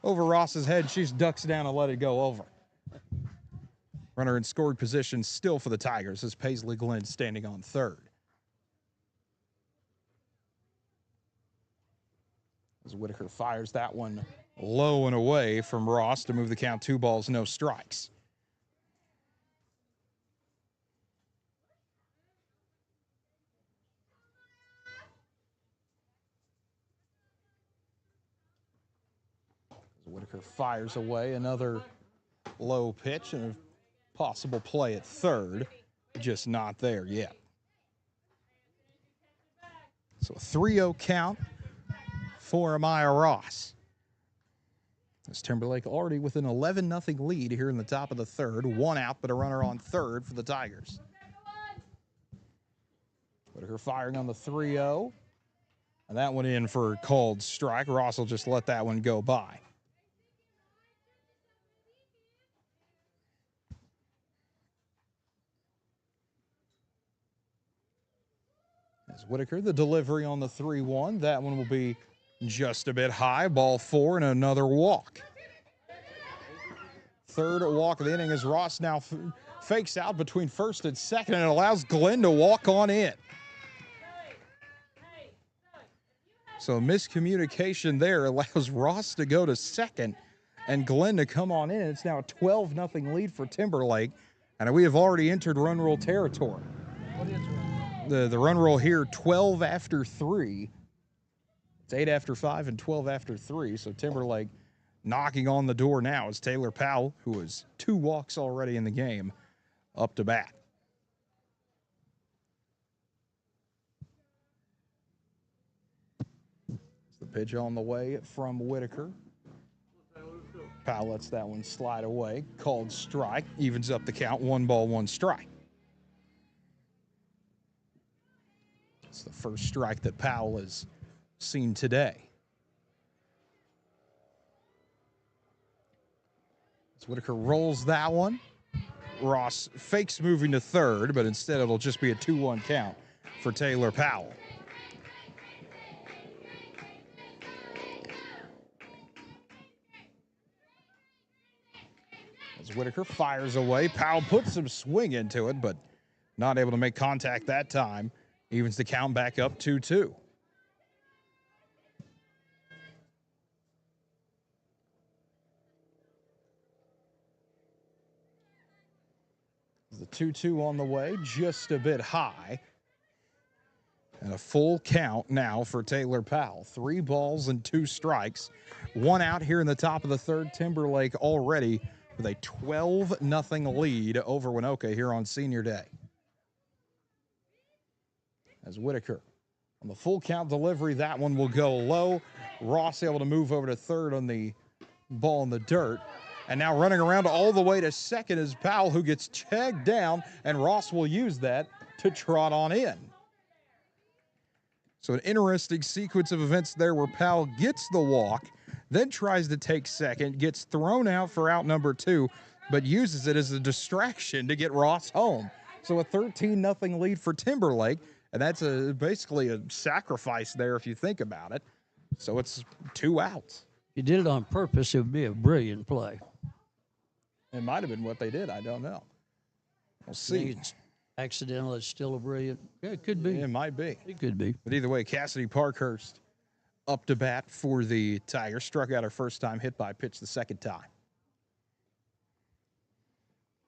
over Ross's head. She just ducks down and let it go over. Runner in scoring position still for the Tigers as Paisley Glenn standing on third. As Whitaker fires that one low and away from Ross to move the count 2 balls, no strikes. Whitaker fires away another low pitch and a possible play at third, just not there yet. So a 3-0 count for Amaya Ross. As Timberlake already with an 11-0 lead here in the top of the third. 1 out, but a runner on third for the Tigers. Whitaker firing on the 3-0. And that one in for a called strike. Ross will just let that one go by. As Whitaker, the delivery on the 3-1. That one will be just a bit high. Ball 4 and another walk. Third walk of the inning as Ross now fakes out between first and second and allows Glenn to walk on in. So miscommunication there allows Ross to go to second and Glenn to come on in. It's now a 12-0 lead for Timberlake, and we have already entered run rule territory. The run rule here, 12 after 3. It's 8 after 5 and 12 after 3. So Timberlake knocking on the door now is Taylor Powell, who has 2 walks already in the game, up to bat. The pitch on the way from Whitaker. Powell lets that one slide away. Called strike. Evens up the count. 1 ball, 1 strike. It's the first strike that Powell has seen today. As Whitaker rolls that one. Ross fakes moving to third, but instead it'll just be a 2-1 count for Taylor Powell. As Whitaker fires away, Powell puts some swing into it, but not able to make contact that time. Evens the count back up 2-2. The 2-2 on the way, just a bit high. And a full count now for Taylor Powell. 3 balls and 2 strikes. 1 out here in the top of the third. Timberlake already with a 12-0 lead over Waynoka here on Senior Day. As Whitaker on the full count delivery, that one will go low. Ross able to move over to third on the ball in the dirt. And now running around all the way to second is Powell, who gets checked down, and Ross will use that to trot on in. So an interesting sequence of events there where Powell gets the walk, then tries to take second, gets thrown out for out number 2, but uses it as a distraction to get Ross home. So a 13-0 lead for Timberlake, and that's basically a sacrifice there if you think about it. So it's 2 outs. If you did it on purpose, it would be a brilliant play. It might have been what they did. I don't know. We'll I see. think it's accidental. It's still a brilliant. Yeah, it could be. It might be. It could be. But either way, Cassidy Parkhurst up to bat for the Tigers. Struck out her first time, hit by pitch the second time.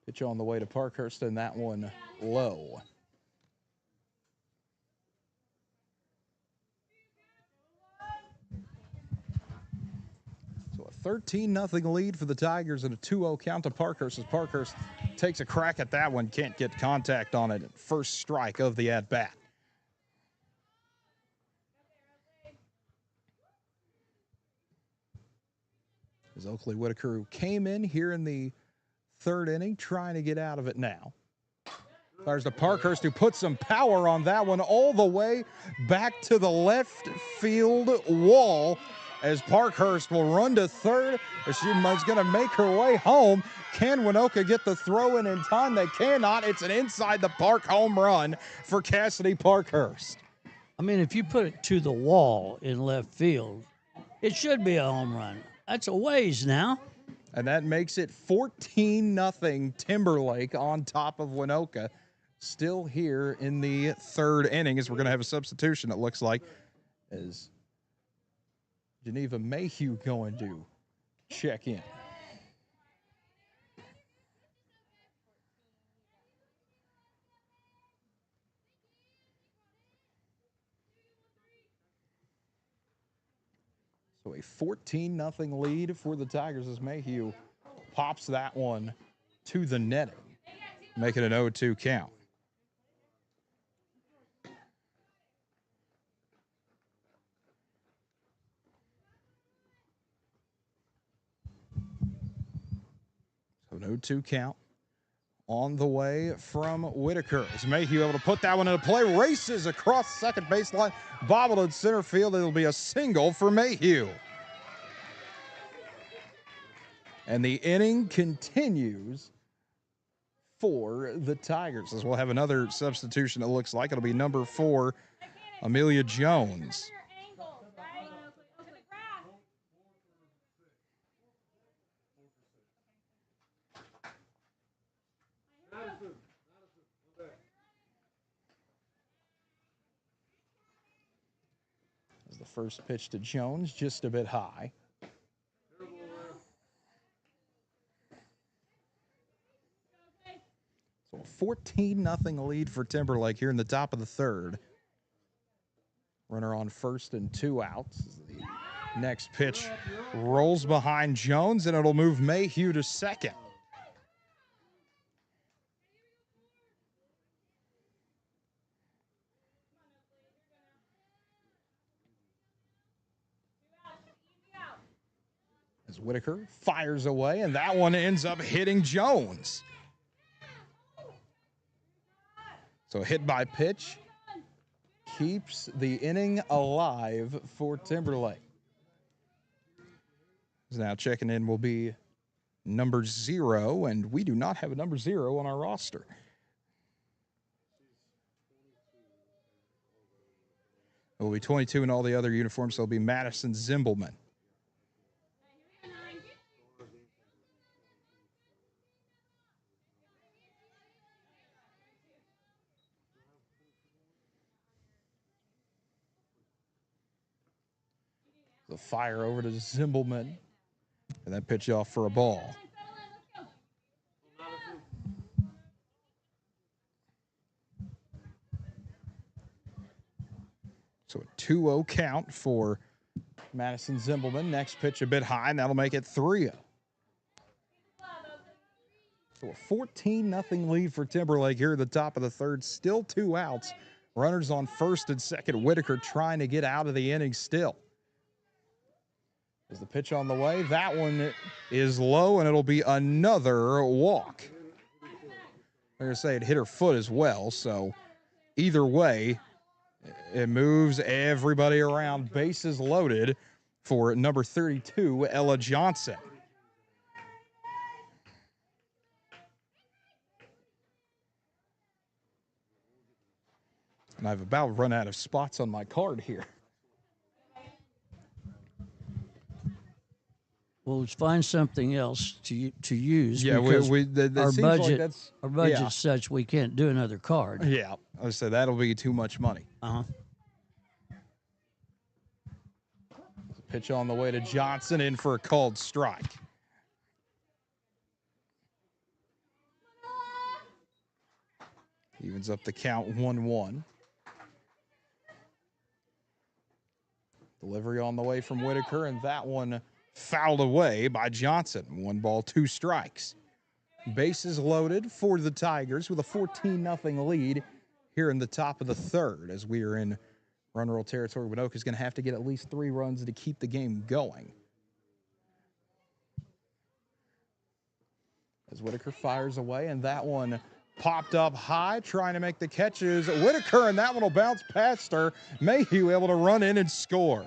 Pitch on the way to Parkhurst, and that one low. So a 13-0 lead for the Tigers and a 2-0 count to Parkhurst as Parkhurst takes a crack at that one. Can't get contact on it. First strike of the at-bat. As Oakley Whitaker, who came in here in the third inning, trying to get out of it now. There's the Parkhurst, who puts some power on that one all the way back to the left field wall as Parkhurst will run to third. She's going to make her way home. Can Waynoka get the throw in time? They cannot. It's an inside the park home run for Cassidy Parkhurst. I mean, if you put it to the wall in left field, it should be a home run. That's a ways now. And that makes it 14-0 Timberlake on top of Waynoka. Still here in the third inning as we're going to have a substitution, it looks like, as Geneva Mayhew going to check in. So a 14-0 lead for the Tigers as Mayhew pops that one to the netting, making an 0-2 count. So an 0-2 count on the way from Whitaker. Is Mayhew able to put that one into play? Races across second baseline, bobbled in center field. It'll be a single for Mayhew. And the inning continues for the Tigers as we'll have another substitution, it looks like. It'll be number 4, Amelia Jones. As the first pitch to Jones, just a bit high. So a 14-0 lead for Timberlake here in the top of the third. Runner on first and 2 outs. The next pitch rolls behind Jones, and it'll move Mayhew to second. As Whitaker fires away, and that one ends up hitting Jones. So hit by pitch keeps the inning alive for Timberlake. Now checking in will be number 0, and we do not have a number 0 on our roster. It will be 22 in all the other uniforms. So it'll be Madison Zimbelman. The fire over to Zimbelman. And then pitch off for a ball. So a 2-0 count for Madison Zimbelman. Next pitch a bit high, and that'll make it 3-0. So a 14-0 lead for Timberlake here at the top of the third. Still 2 outs. Runners on first and second. Whitaker trying to get out of the inning still. Is the pitch on the way? That one is low, and it'll be another walk. I'm going to say it hit her foot as well, so either way, it moves everybody around. Bases loaded for number 32, Ella Johnson. And I've about run out of spots on my card here. Well, let's find something else to use. Yeah, our seems budget, like our budget's such we can't do another card. Yeah, I said that'll be too much money. Pitch on the way to Johnson, in for a called strike. Evens up the count 1-1. Delivery on the way from Whitaker, and that one fouled away by Johnson. 1 ball, 2 strikes. Bases loaded for the Tigers with a 14-0 lead here in the top of the third as we are in run roll territory. Waynoka is going to have to get at least 3 runs to keep the game going. As Whitaker fires away, and that one popped up high, trying to make the catches. Whitaker, and that one will bounce past her. Mayhew able to run in and score.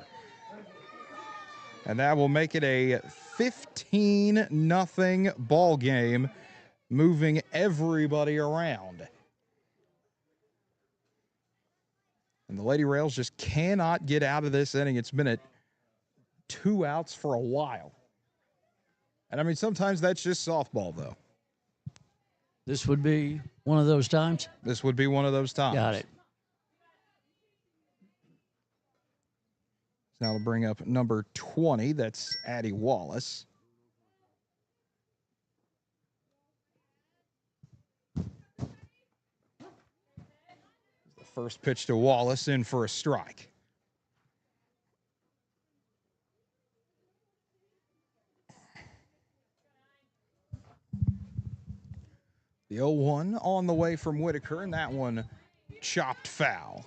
And that will make it a 15-0 ball game, moving everybody around. And the Lady Rails just cannot get out of this inning. It's been at 2 outs for a while. And I mean, sometimes that's just softball, though. This would be one of those times? This would be one of those times. Got it. Now to bring up number 20, that's Addie Wallace. The first pitch to Wallace, in for a strike. The 0-1 on the way from Whitaker, and that one chopped foul.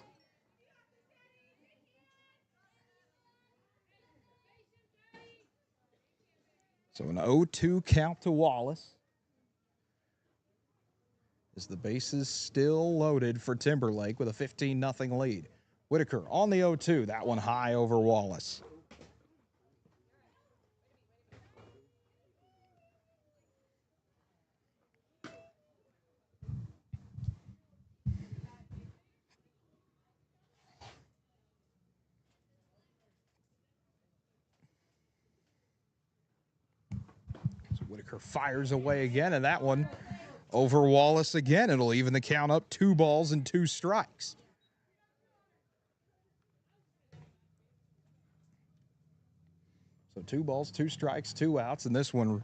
So an 0-2 count to Wallace. As the bases still loaded for Timberlake with a 15-0 lead. Whitaker on the 0-2. That one high over Wallace. Whitaker fires away again, and that one over Wallace again. It'll even the count up, 2 balls and 2 strikes. So 2 balls, 2 strikes, 2 outs, and this one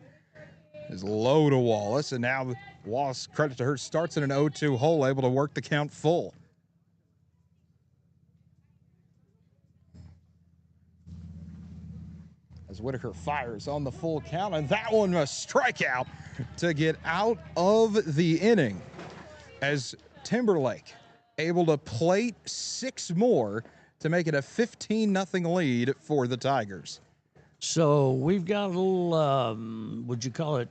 is low to Wallace. And now Wallace, credit to her, starts in an 0-2 hole, able to work the count full. As Whitaker fires on the full count, and that one a strikeout to get out of the inning. As Timberlake able to plate 6 more to make it a 15-0 lead for the Tigers. So we've got a little, would you call it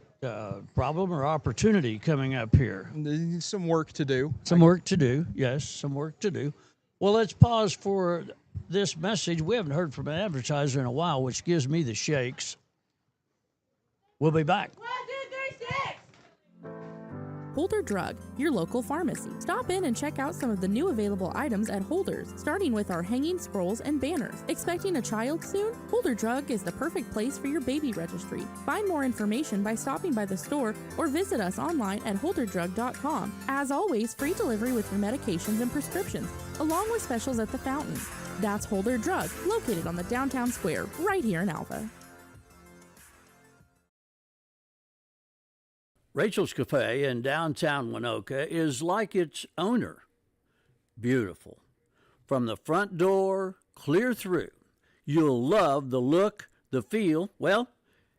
problem or opportunity coming up here? Some work to do. Some work to do, yes, some work to do. Well, let's pause for this message. We haven't heard from an advertiser in a while, which gives me the shakes. We'll be back. Holder Drug, your local pharmacy. Stop in and check out some of the new available items at Holder's, starting with our hanging scrolls and banners. Expecting a child soon? Holder Drug is the perfect place for your baby registry. Find more information by stopping by the store or visit us online at holderdrug.com. As always, free delivery with your medications and prescriptions, along with specials at the fountain. That's Holder Drug, located on the downtown square, right here in Alva. Rachel's Cafe in downtown Waynoka is like its owner. Beautiful. From the front door, clear through. You'll love the look, the feel,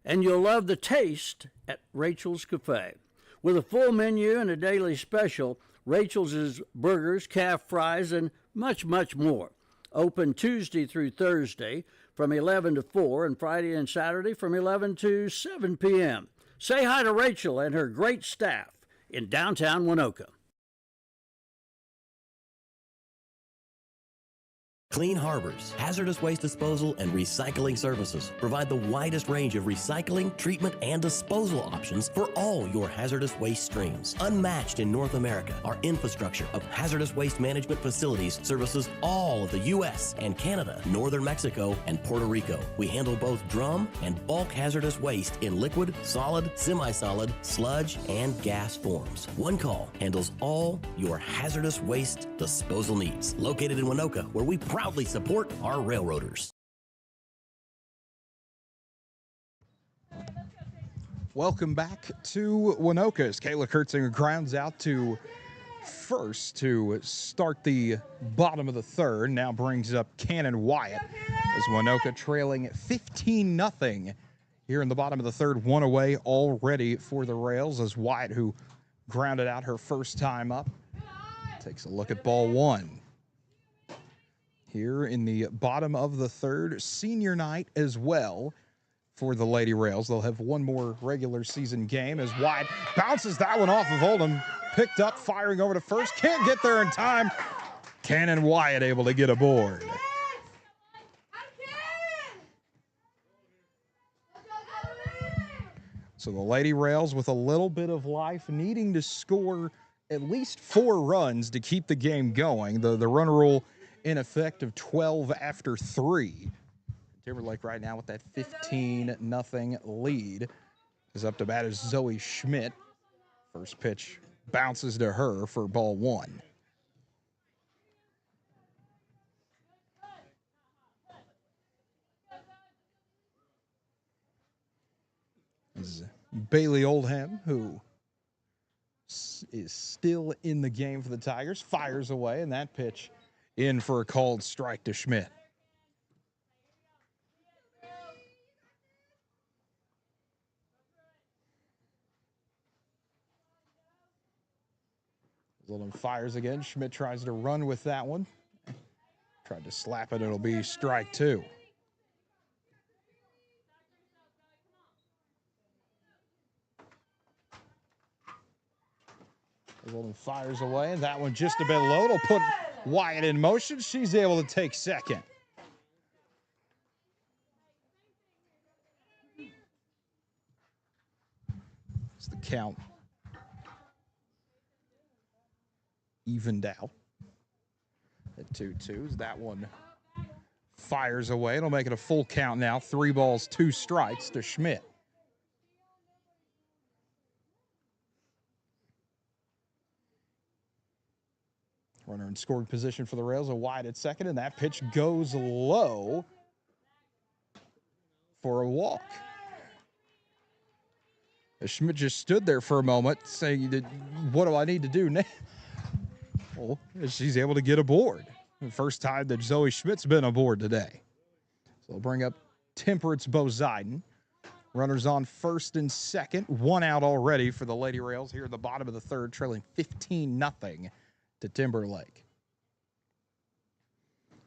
and you'll love the taste at Rachel's Cafe. With a full menu and a daily special, Rachel's is burgers, calf fries, and much, much more. Open Tuesday through Thursday from 11 to 4 and Friday and Saturday from 11 to 7 p.m. Say hi to Rachel and her great staff in downtown Waynoka. Clean Harbors, hazardous waste disposal and recycling services provide the widest range of recycling, treatment, and disposal options for all your hazardous waste streams. Unmatched in North America, our infrastructure of hazardous waste management facilities services all of the U.S. and Canada, northern Mexico, and Puerto Rico. We handle both drum and bulk hazardous waste in liquid, solid, semi-solid, sludge, and gas forms. One call handles all your hazardous waste disposal needs. Located in Waynoka, where we proudly support our railroaders. Welcome back to Waynoka as Kayla Kurtzinger grounds out to first to start the bottom of the third. Now brings up Cannon Wyatt as Waynoka trailing 15-0 here in the bottom of the third. One away already for the Rails as Wyatt, who grounded out her first time up, takes a look at ball one. Here in the bottom of the third, senior night as well for the Lady Rails. They'll have one more regular season game as Wyatt bounces that one off of Oldham. Picked up, firing over to first. Can't get there in time. Cannon Wyatt able to get aboard. So the Lady Rails with a little bit of life, needing to score at least 4 runs to keep the game going. The run rule in effect of 12 after 3. Timberlake right now with that 15-0 lead is up to bat as Zoe Schmidt. First pitch bounces to her for ball one. This is Bailey Oldham, who is still in the game for the Tigers, fires away, and that pitch in for a called strike to Schmidt. Oldham fires again. Schmidt tries to run with that one. Tried to slap it. It'll be strike 2. Oldham fires away, and that one just a bit low. It'll put Wyatt in motion. She's able to take second. It's the count evened out at 2-2. That one fires away. It'll make it a full count now. 3 balls, 2 strikes to Schmidt. Runner in scoring position for the Rails, a Wyatt at second, and that pitch goes low for a walk. Schmidt just stood there for a moment saying, what do I need to do now? Well, she's able to get aboard. The first time that Zoe Schmidt's been aboard today. So they'll bring up Temperance Boziden. Runners on first and second. 1 out already for the Lady Rails here at the bottom of the third, trailing 15-0 to Timberlake.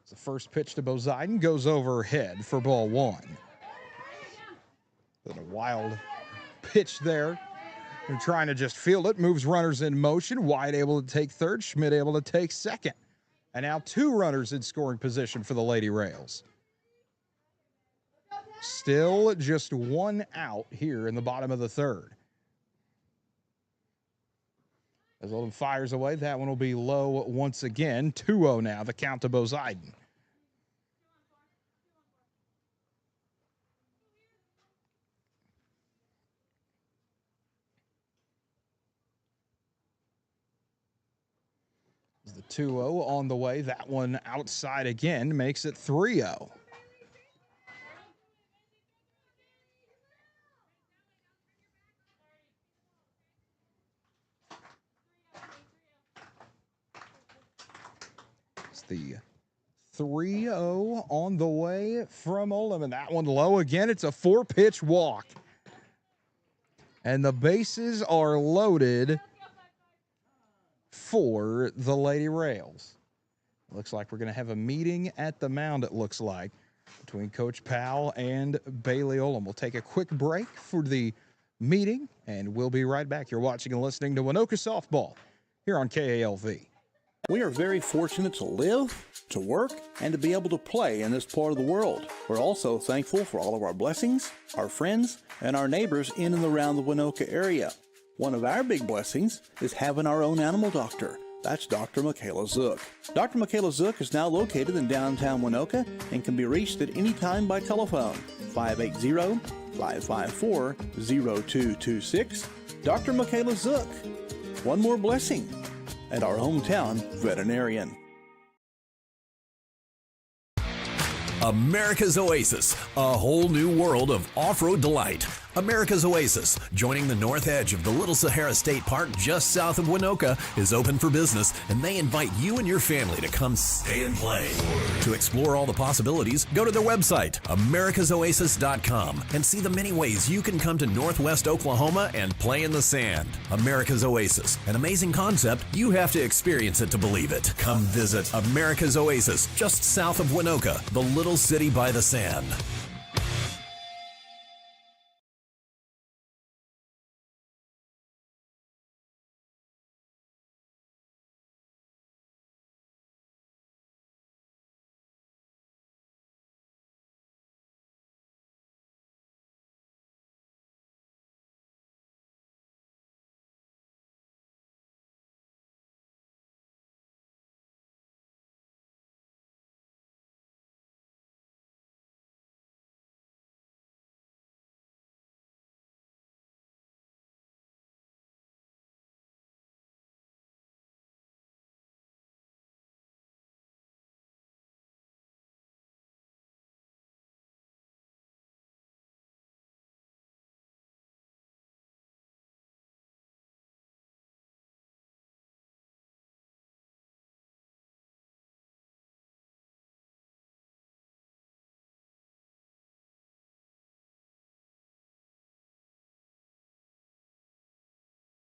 The first pitch to Boziden goes overhead for ball 1. Then a wild pitch there. They're trying to just field it. Moves runners in motion. Wyatt able to take third. Schmidt able to take second. And now 2 runners in scoring position for the Lady Rails. Still just one out here in the bottom of the third. As Oldham fires away, that one will be low once again. 2-0 now, the count to Bozeiden. The 2-0 on the way. That one outside again makes it 3-0. It's the 3-0 on the way from Oldham, and that one low again. It's a 4-pitch walk. And the bases are loaded for the Lady Rails. Looks like we're going to have a meeting at the mound, it looks like, between Coach Powell and Bailey Oldham. We'll take a quick break for the meeting, and we'll be right back. You're watching and listening to Waynoka Softball here on KALV. We are very fortunate to live, to work, and to be able to play in this part of the world. We're also thankful for all of our blessings, our friends, and our neighbors in and around the Waynoka area. One of our big blessings is having our own animal doctor. That's Dr. Michaela Zook. Dr. Michaela Zook is now located in downtown Waynoka and can be reached at any time by telephone, 580-554-0226. Dr. Michaela Zook. One more blessing at our hometown veterinarian. America's Oasis, a whole new world of off-road delight. America's Oasis, joining the north edge of the Little Sahara State Park just south of Waynoka, is open for business, and they invite you and your family to come stay and play. To explore all the possibilities, go to their website, americasoasis.com, and see the many ways you can come to Northwest Oklahoma and play in the sand. America's Oasis, an amazing concept. You have to experience it to believe it. Come visit America's Oasis, just south of Waynoka, the little city by the sand.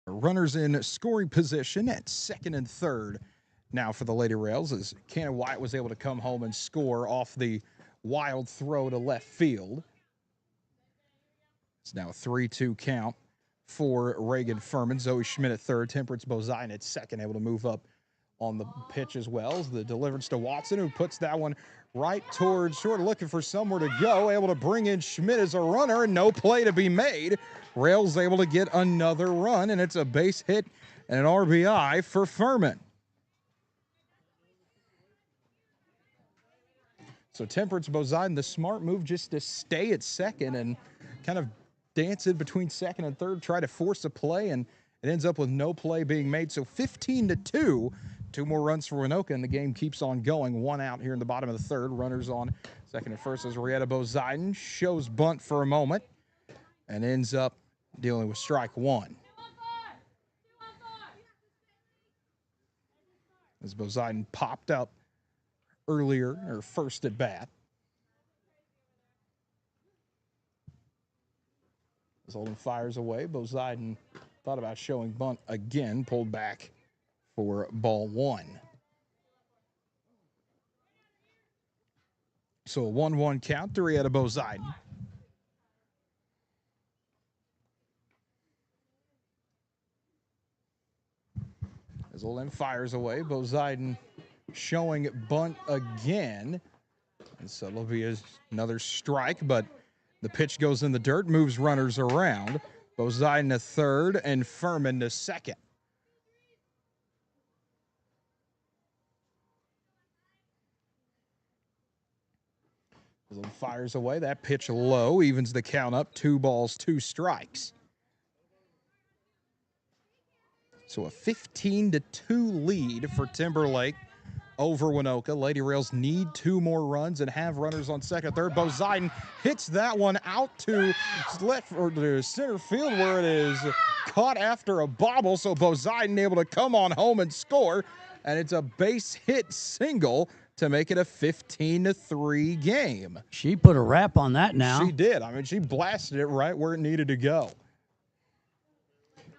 Runners in scoring position at second and third now for the Lady Rails, as Cannon White was able to come home and score off the wild throw to left field. It's now a 3-2 count for Reagan Furman. Zoe Schmidt at third, Temperance Bozeiden at second, able to move up on the pitch as well. As the deliverance to Watson, who puts that one right towards short, looking for somewhere to go, able to bring in Schmidt as a runner, and no play to be made. Rails able to get another run, and it's a base hit and an RBI for Furman. So Temperance Bozeiden, the smart move just to stay at second and kind of dance in between second and third, try to force a play, and it ends up with no play being made. So 15-2, 2 more runs for Waynoka, and the game keeps on going. 1 out here in the bottom of the third. Runners on second and first as Rietta Bozeiden shows bunt for a moment and ends up dealing with strike one. As Bozeiden popped up earlier, or first at bat. As Oldham fires away, Bozeiden thought about showing bunt again, pulled back for ball one. So a 1-1 count to Rietta Bozeiden. As Oldham fires away, Bozeiden showing bunt again. And so it'll be another strike, but The pitch goes in the dirt, moves runners around. Bozine to third and Furman to second. Fires away. That pitch low, evens the count up. 2 balls, 2 strikes. So a 15-2 lead for Timberlake over Waynoka. Lady Rails need 2 more runs and have runners on second, third. Bozine hits that one out to left or to center field where it is caught after a bobble. So Bozine able to come on home and score, and it's a base hit single to make it a 15-3 game. She put a wrap on that now. She did. I mean, she blasted it right where it needed to go.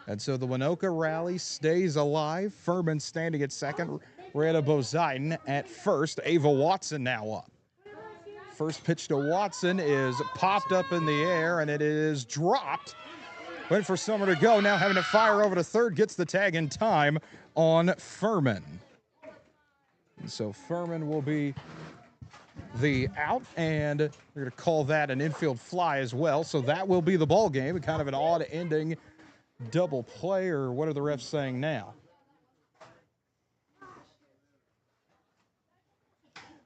And so the Waynoka rally stays alive. Furman standing at second. Rheta Bozine at first. Ava Watson now up. First pitch to Watson is popped up in the air, and it is dropped. Went for Summer to go. Now having to fire over to third. Gets the tag in time on Furman. And so Furman will be the out, and we're going to call that an infield fly as well. So that will be the ball game. Kind of an odd ending. Double play, or what are the refs saying now?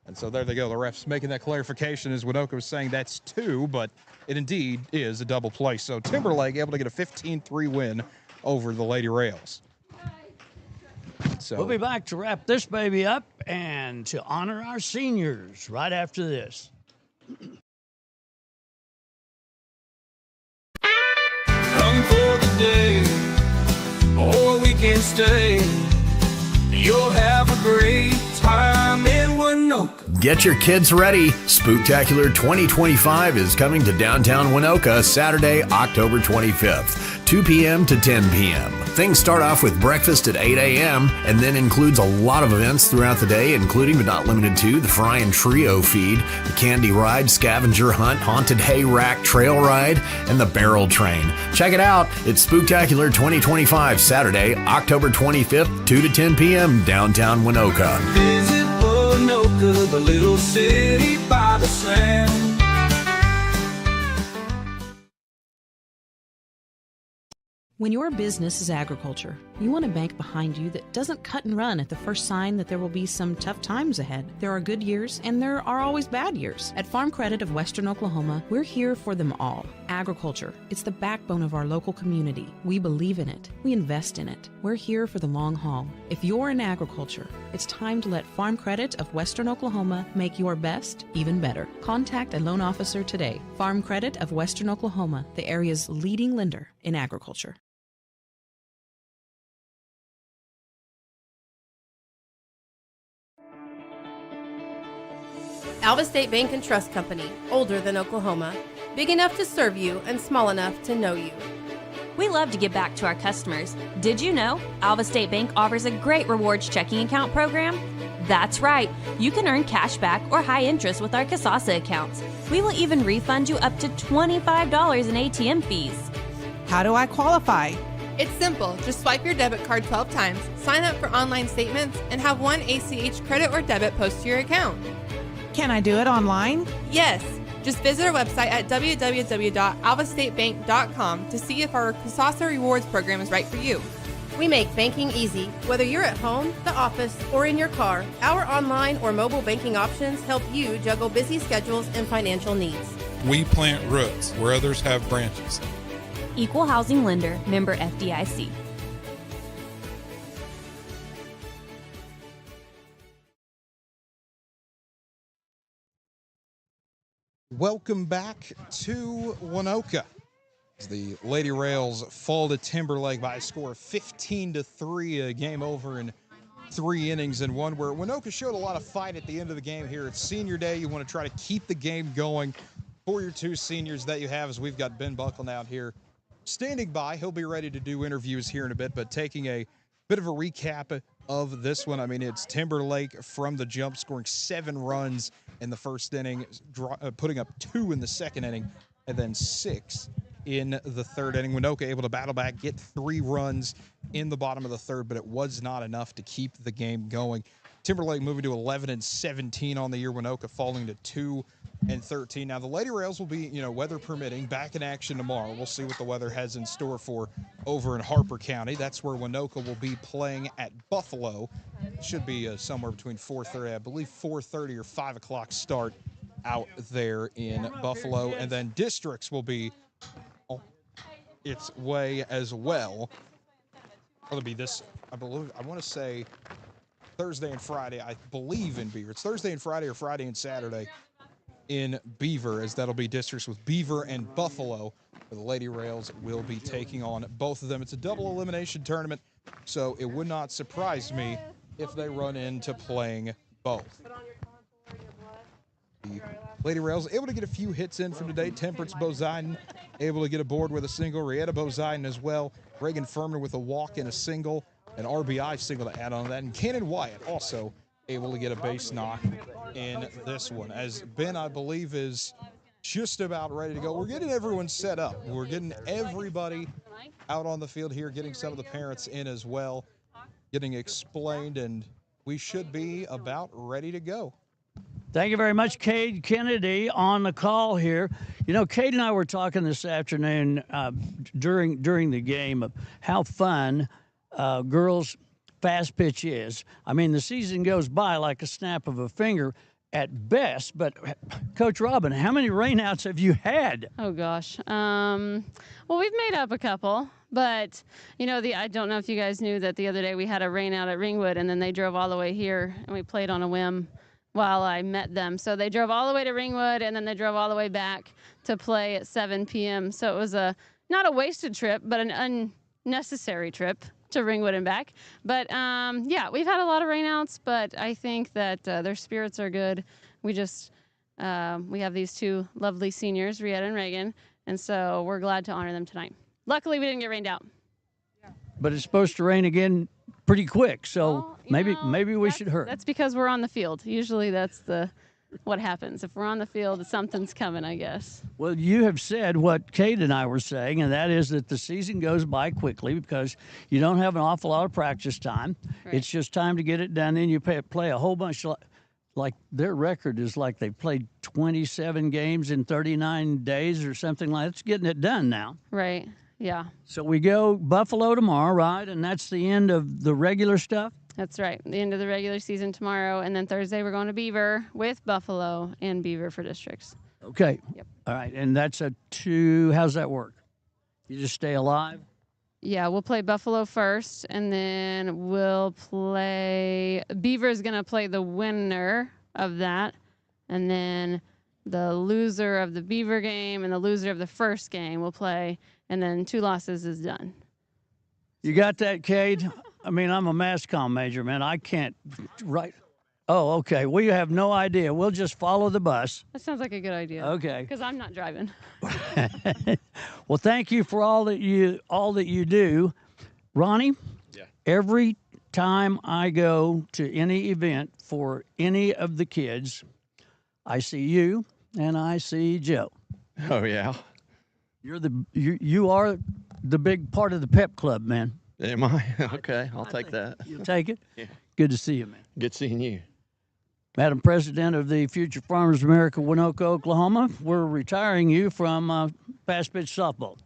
And so there they go. The refs making that clarification as Waynoka was saying that's 2, but it indeed is a double play. So Timberlake able to get a 15-3 win over the Lady Rails. So we'll be back to wrap this baby up and to honor our seniors right after this. Come for the day, or we can stay. You'll have a great time in Waynoka. Get your kids ready. Spooktacular 2025 is coming to downtown Waynoka Saturday, October 25th, 2 p.m. to 10 p.m. Things start off with breakfast at 8 a.m. and then includes a lot of events throughout the day, including but not limited to the Fry and Trio feed, the Candy Ride, Scavenger Hunt, Haunted Hay Rack Trail Ride, and the Barrel Train. Check it out. It's Spooktacular 2025 Saturday, October 25th, 2 to 10 p.m. downtown Waynoka. Visit Waynoka, the little city by the sand. When your business is agriculture, you want a bank behind you that doesn't cut and run at the first sign that there will be some tough times ahead. There are good years and there are always bad years. At Farm Credit of Western Oklahoma, we're here for them all. Agriculture, it's the backbone of our local community. We believe in it. We invest in it. We're here for the long haul. If you're in agriculture, it's time to let Farm Credit of Western Oklahoma make your best even better. Contact a loan officer today. Farm Credit of Western Oklahoma, the area's leading lender in agriculture. Alva State Bank and Trust Company, older than Oklahoma, big enough to serve you and small enough to know you. We love to give back to our customers. Did you know Alva State Bank offers a great rewards checking account program? That's right. You can earn cash back or high interest with our Kasasa accounts. We will even refund you up to $25 in ATM fees. How do I qualify? It's simple. Just swipe your debit card 12 times, sign up for online statements, and have one ACH credit or debit post to your account. Can I do it online? Yes. Just visit our website at www.alvastatebank.com to see if our Kasasa Rewards program is right for you. We make banking easy. Whether you're at home, the office, or in your car, our online or mobile banking options help you juggle busy schedules and financial needs. We plant roots where others have branches. Equal housing lender, member FDIC. Welcome back to Waynoka. As the Lady Rails fall to Timberlake by a score of 15-3, a game over in 3 innings and 1, where Waynoka showed a lot of fight at the end of the game here. It's senior day. You want to try to keep the game going for your 2 seniors that you have, as we've got Ben Buckland out here standing by. He'll be ready to do interviews here in a bit, but taking a bit of a recap of this one. I mean, it's Timberlake from the jump, scoring 7 runs in the first inning, putting up 2 in the second inning, and then 6 in the third inning. Waynoka able to battle back, get 3 runs in the bottom of the third, but it was not enough to keep the game going. Timberlake moving to 11-17 on the year. Waynoka falling to 2-13. Now the Lady Rails will be, weather permitting, back in action tomorrow. We'll see what the weather has in store for over in Harper County. That's where Waynoka will be playing at Buffalo. It should be somewhere between 4:30, I believe 4:30 or 5 o'clock start out there in Buffalo. And then districts will be its way as well. It'll be this, I want to say Thursday and Friday, I believe in Beaver. It's Thursday and Friday or Friday and Saturday in Beaver, as that'll be districts with Beaver and Buffalo. The Lady Rails will be taking on both of them. It's a double elimination tournament, so it would not surprise me if they run into playing both. The Lady Rails able to get a few hits in from today. Temperance Boziden able to get aboard with a single. Rietta Boziden as well. Reagan Furman with a walk and a single. An RBI single to add on to that. And Cannon Wyatt also able to get a base knock in this one. As Ben, I believe, is just about ready to go. We're getting everyone set up. We're getting everybody out on the field here, getting some of the parents in as well, getting explained, and we should be about ready to go. Thank you very much, Cade Kennedy, on the call here. Cade and I were talking this afternoon during the game of how fun girls' fast pitch is. I mean, the season goes by like a snap of a finger at best, but Coach Robin, how many rainouts have you had? Oh, gosh. Well, we've made up a couple, but, I don't know if you guys knew that the other day we had a rain out at Ringwood, and then they drove all the way here, and we played on a whim while I met them. So they drove all the way to Ringwood, and then they drove all the way back to play at 7 p.m. So it was not a wasted trip, but an unnecessary trip to Ringwood and back. But, we've had a lot of rainouts, but I think that their spirits are good. We just, we have these two lovely seniors, Rietta and Reagan, and so we're glad to honor them tonight. Luckily, we didn't get rained out. But it's supposed to rain again pretty quick, so maybe we should hurry. That's because we're on the field. Usually that's what happens. If we're on the field, something's coming, I guess. Well, you have said what Kate and I were saying, and that is that the season goes by quickly because you don't have an awful lot of practice time. Right. It's just time to get it done. Then you play a whole bunch. Like their record is like they played 27 games in 39 days or something like that. It's getting it done now. Right. Yeah. So we go Buffalo tomorrow, right? And that's the end of the regular stuff? That's right. The end of the regular season tomorrow. And then Thursday we're going to Beaver with Buffalo and Beaver for districts. Okay. Yep. All right. And that's how's that work? You just stay alive? Yeah, we'll play Buffalo first, and then we'll play – Beaver's going to play the winner of that, and then the loser of the Beaver game and the loser of the first game will play, and then 2 losses is done. You got that, Cade? I mean, I'm a mass comm major, man. I can't write. Oh, okay. We have no idea. We'll just follow the bus. That sounds like a good idea. Okay. Because I'm not driving. Well, thank you for all that you do. Ronnie, yeah. Every time I go to any event for any of the kids, I see you and I see Joe. Oh, yeah. You are the big part of the pep club, man. Am I? Okay, I'll take that. You'll take it? Yeah. Good to see you, man. Good seeing you. Madam President of the Future Farmers of America, Waynoka, Oklahoma, we're retiring you from fast pitch softball.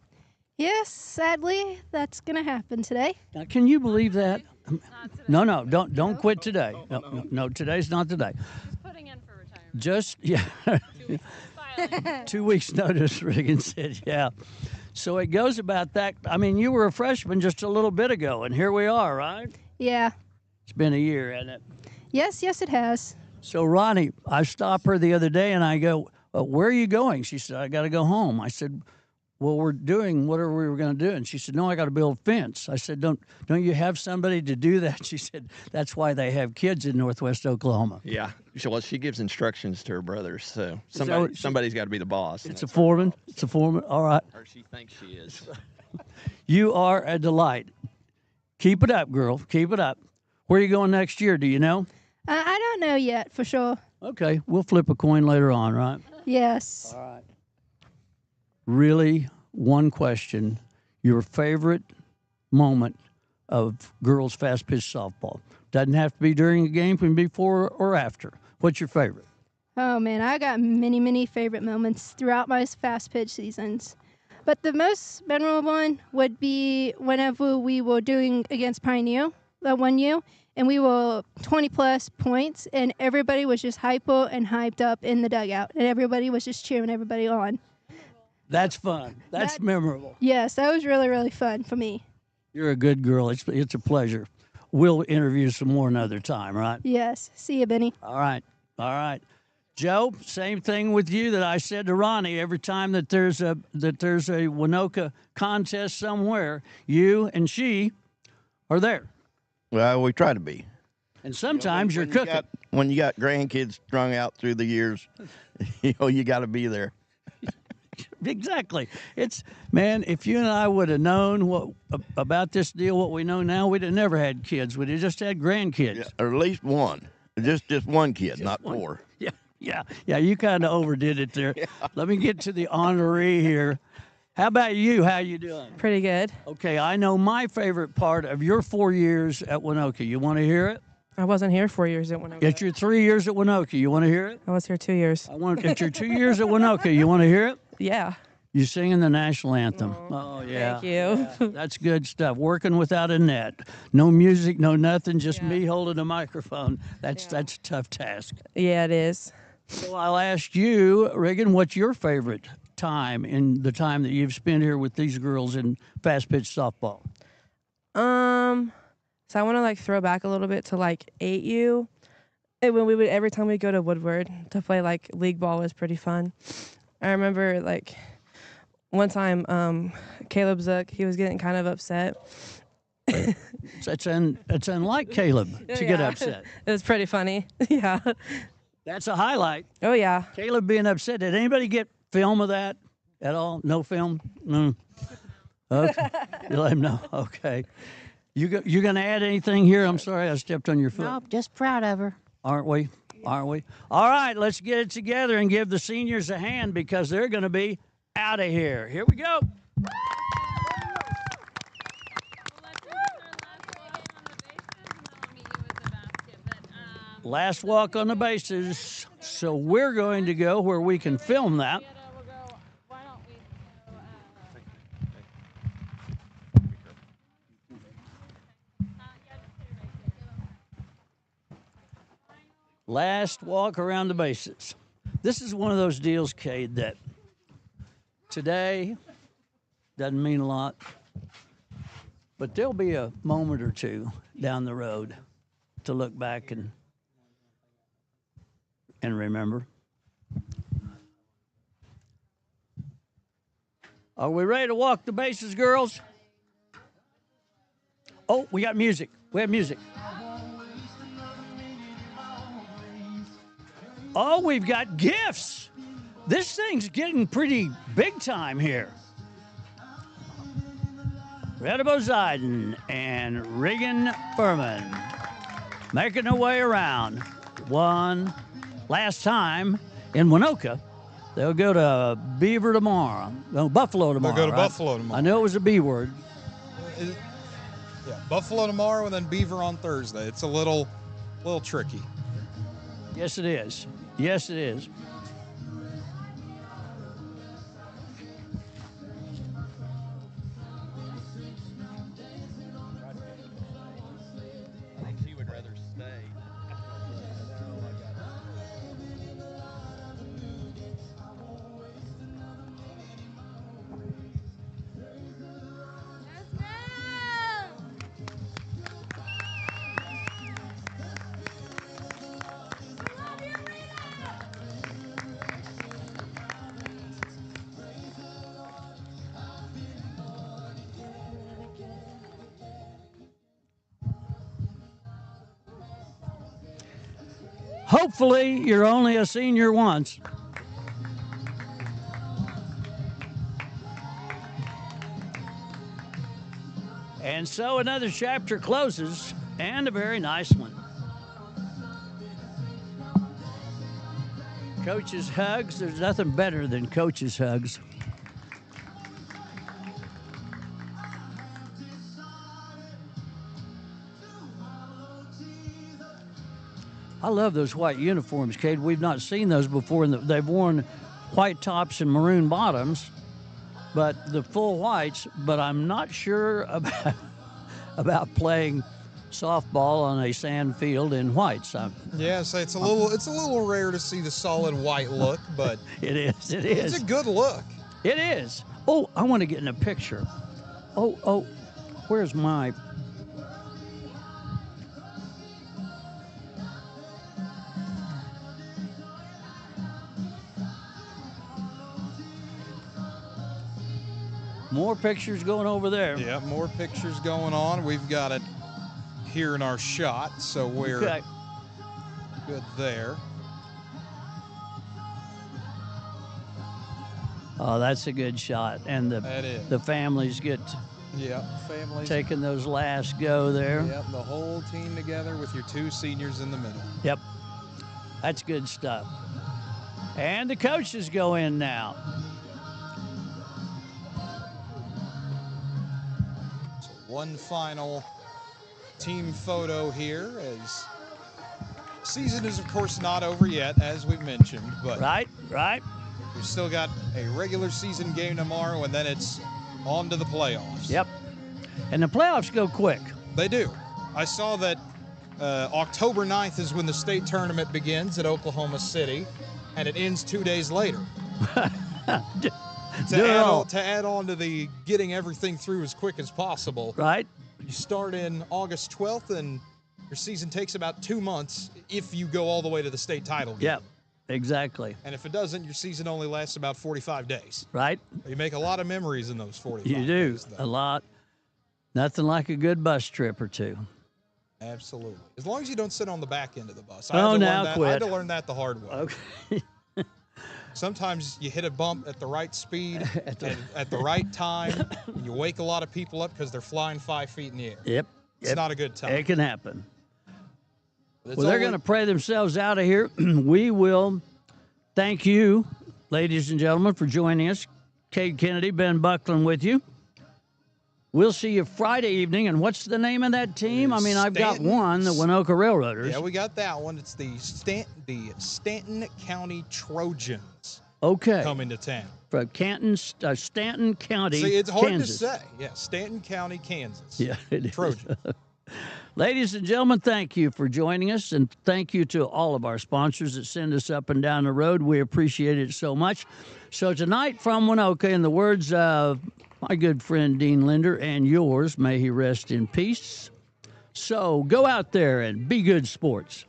Yes, sadly, that's going to happen today. Now, can you believe that? No, don't quit today. No, today's not today. Just putting in for retirement. Just, yeah. 2 weeks notice, Reagan said, yeah. So it goes about that. I mean, you were a freshman just a little bit ago, and here we are, right? Yeah. It's been a year, hasn't it? Yes, it has. So, Ronnie, I stopped her the other day, and I go, where are you going? She said, I got to go home. I said, well, we're doing whatever we were going to do. And she said, no, I got to build a fence. I said, don't you have somebody to do that? She said, that's why they have kids in Northwest Oklahoma. Yeah. Well, she gives instructions to her brothers, so somebody's got to be the boss. It's a foreman. It's a foreman. All right. Or she thinks she is. You are a delight. Keep it up, girl. Keep it up. Where are you going next year? Do you know? I don't know yet for sure. Okay. We'll flip a coin later on, right? Yes. All right. Really, one question. Your favorite moment of girls fast pitch softball? Doesn't have to be during a game, can be before or after. What's your favorite? Oh man, I got many, many favorite moments throughout my fast pitch seasons. But the most memorable one would be whenever we were doing against Pioneer that 1 year, and we were 20 plus points, and everybody was just hyper and hyped up in the dugout, and everybody was just cheering everybody on. That's fun. That's memorable. Yes, that was really, really fun for me. You're a good girl. It's a pleasure. We'll interview some more another time, right? Yes. See you, Benny. All right. All right. Joe, same thing with you that I said to Ronnie. Every time that there's a Waynoka contest somewhere, you and she are there. Well, we try to be. And sometimes when you're cooking. When you got grandkids strung out through the years, you got to be there. Exactly. Man, if you and I would have known about this deal, what we know now, we'd have never had kids. We'd have just had grandkids. Yeah, or at least one. Just one kid, not four. Yeah. You kind of overdid it there. Yeah. Let me get to the honoree here. How about you? How you doing? Pretty good. Okay, I know my favorite part of your 4 years at Waynoka. You want to hear it? I wasn't here 4 years at Waynoka. Get your 3 years at Waynoka. You want to hear it? I was here 2 years. I want to get your 2 years at Waynoka. You want to hear it? Yeah. You singing the national anthem. Oh, yeah. Thank you. Yeah, that's good stuff. Working without a net. No music, no nothing, just me holding a microphone. That's a tough task. Yeah, it is. So I'll ask you, Regan, what's your favorite time in the time that you've spent here with these girls in fast pitch softball? So I want to throw back a little bit to 8U. And when we would every time we go to Woodward to play league ball was pretty fun. I remember one time Caleb Zook, he was getting kind of upset. It's unlike Caleb to get upset. It was pretty funny. Yeah. That's a highlight. Oh, yeah. Caleb being upset. Did anybody get film of that at all? No film? No. Okay. You let him know. Okay. You going to add anything here? I'm sorry I stepped on your foot. Nope, just proud of her. Aren't we? Aren't we? All right, let's get it together and give the seniors a hand because they're going to be out of here. Here we go. Last walk on the bases. So we're going to go where we can film that. Last walk around the bases. This is one of those deals, Cade, that today doesn't mean a lot, but there'll be a moment or two down the road to look back and remember. Are we ready to walk the bases, girls? Oh, we got music. We have music. Oh, we've got gifts. This thing's getting pretty big time here. Retta Boziden and Regan Furman making their way around. One last time in Waynoka. They'll go to Beaver tomorrow. No, Buffalo tomorrow. They'll go to right? Buffalo tomorrow. I knew it was a B word. Yeah, Buffalo tomorrow and then Beaver on Thursday. It's a little tricky. Yes, it is. Yes, it is. He would rather stay. Hopefully, you're only a senior once. And so another chapter closes, and a very nice one. Coach's hugs. There's nothing better than coach's hugs. I love those white uniforms, Cade. We've not seen those before. And they've worn white tops and maroon bottoms, but the full whites. But I'm not sure about playing softball on a sand field in whites. Yeah, so it's a little rare to see the solid white look, but it is. It's a good look. It is. Oh, I want to get in a picture. Oh, where's my... More pictures going over there. Yeah, more pictures going on. We've got it here in our shot, so we're good there. Oh, that's a good shot. And the families get families taking those last go there. Yep, the whole team together with your two seniors in the middle. Yep, that's good stuff. And the coaches go in now. So one final team photo here, as season is of course not over yet, as we've mentioned, but right. We've still got a regular season game tomorrow, and then it's on to the playoffs. Yep. And the playoffs go quick. They do. I saw that October 9th is when the state tournament begins at Oklahoma City, and it ends 2 days later. To add on to the getting everything through as quick as possible. Right. You start in August 12th, and your season takes about 2 months if you go all the way to the state title game. Yep. Exactly. And if it doesn't, your season only lasts about 45 days. Right. You make a lot of memories in those 45 You do. days. A lot. Nothing like a good bus trip or two. Absolutely. As long as you don't sit on the back end of the bus. Quit. I had to learn that the hard way. Okay. Sometimes you hit a bump at the right speed and at the right time, and you wake a lot of people up because they're flying 5 feet in the air. Yep. It's not a good time. It can happen. Well, they're going to pray themselves out of here. We will thank you, ladies and gentlemen, for joining us. Cade Kennedy, Ben Buckland with you. We'll see you Friday evening. And what's the name of that team? I mean, I've got one, the Waynoka Railroaders. Yeah, we got that one. It's the Stanton County Trojans. Okay. Coming to town. From Stanton County, See, it's hard Kansas. to say. Yeah, Stanton County, Kansas. Yeah, it is. Trojans. Ladies and gentlemen, thank you for joining us, and thank you to all of our sponsors that send us up and down the road. We appreciate it so much. So tonight from Waynoka, in the words of my good friend Dean Linder and yours, may he rest in peace. So go out there and be good sports.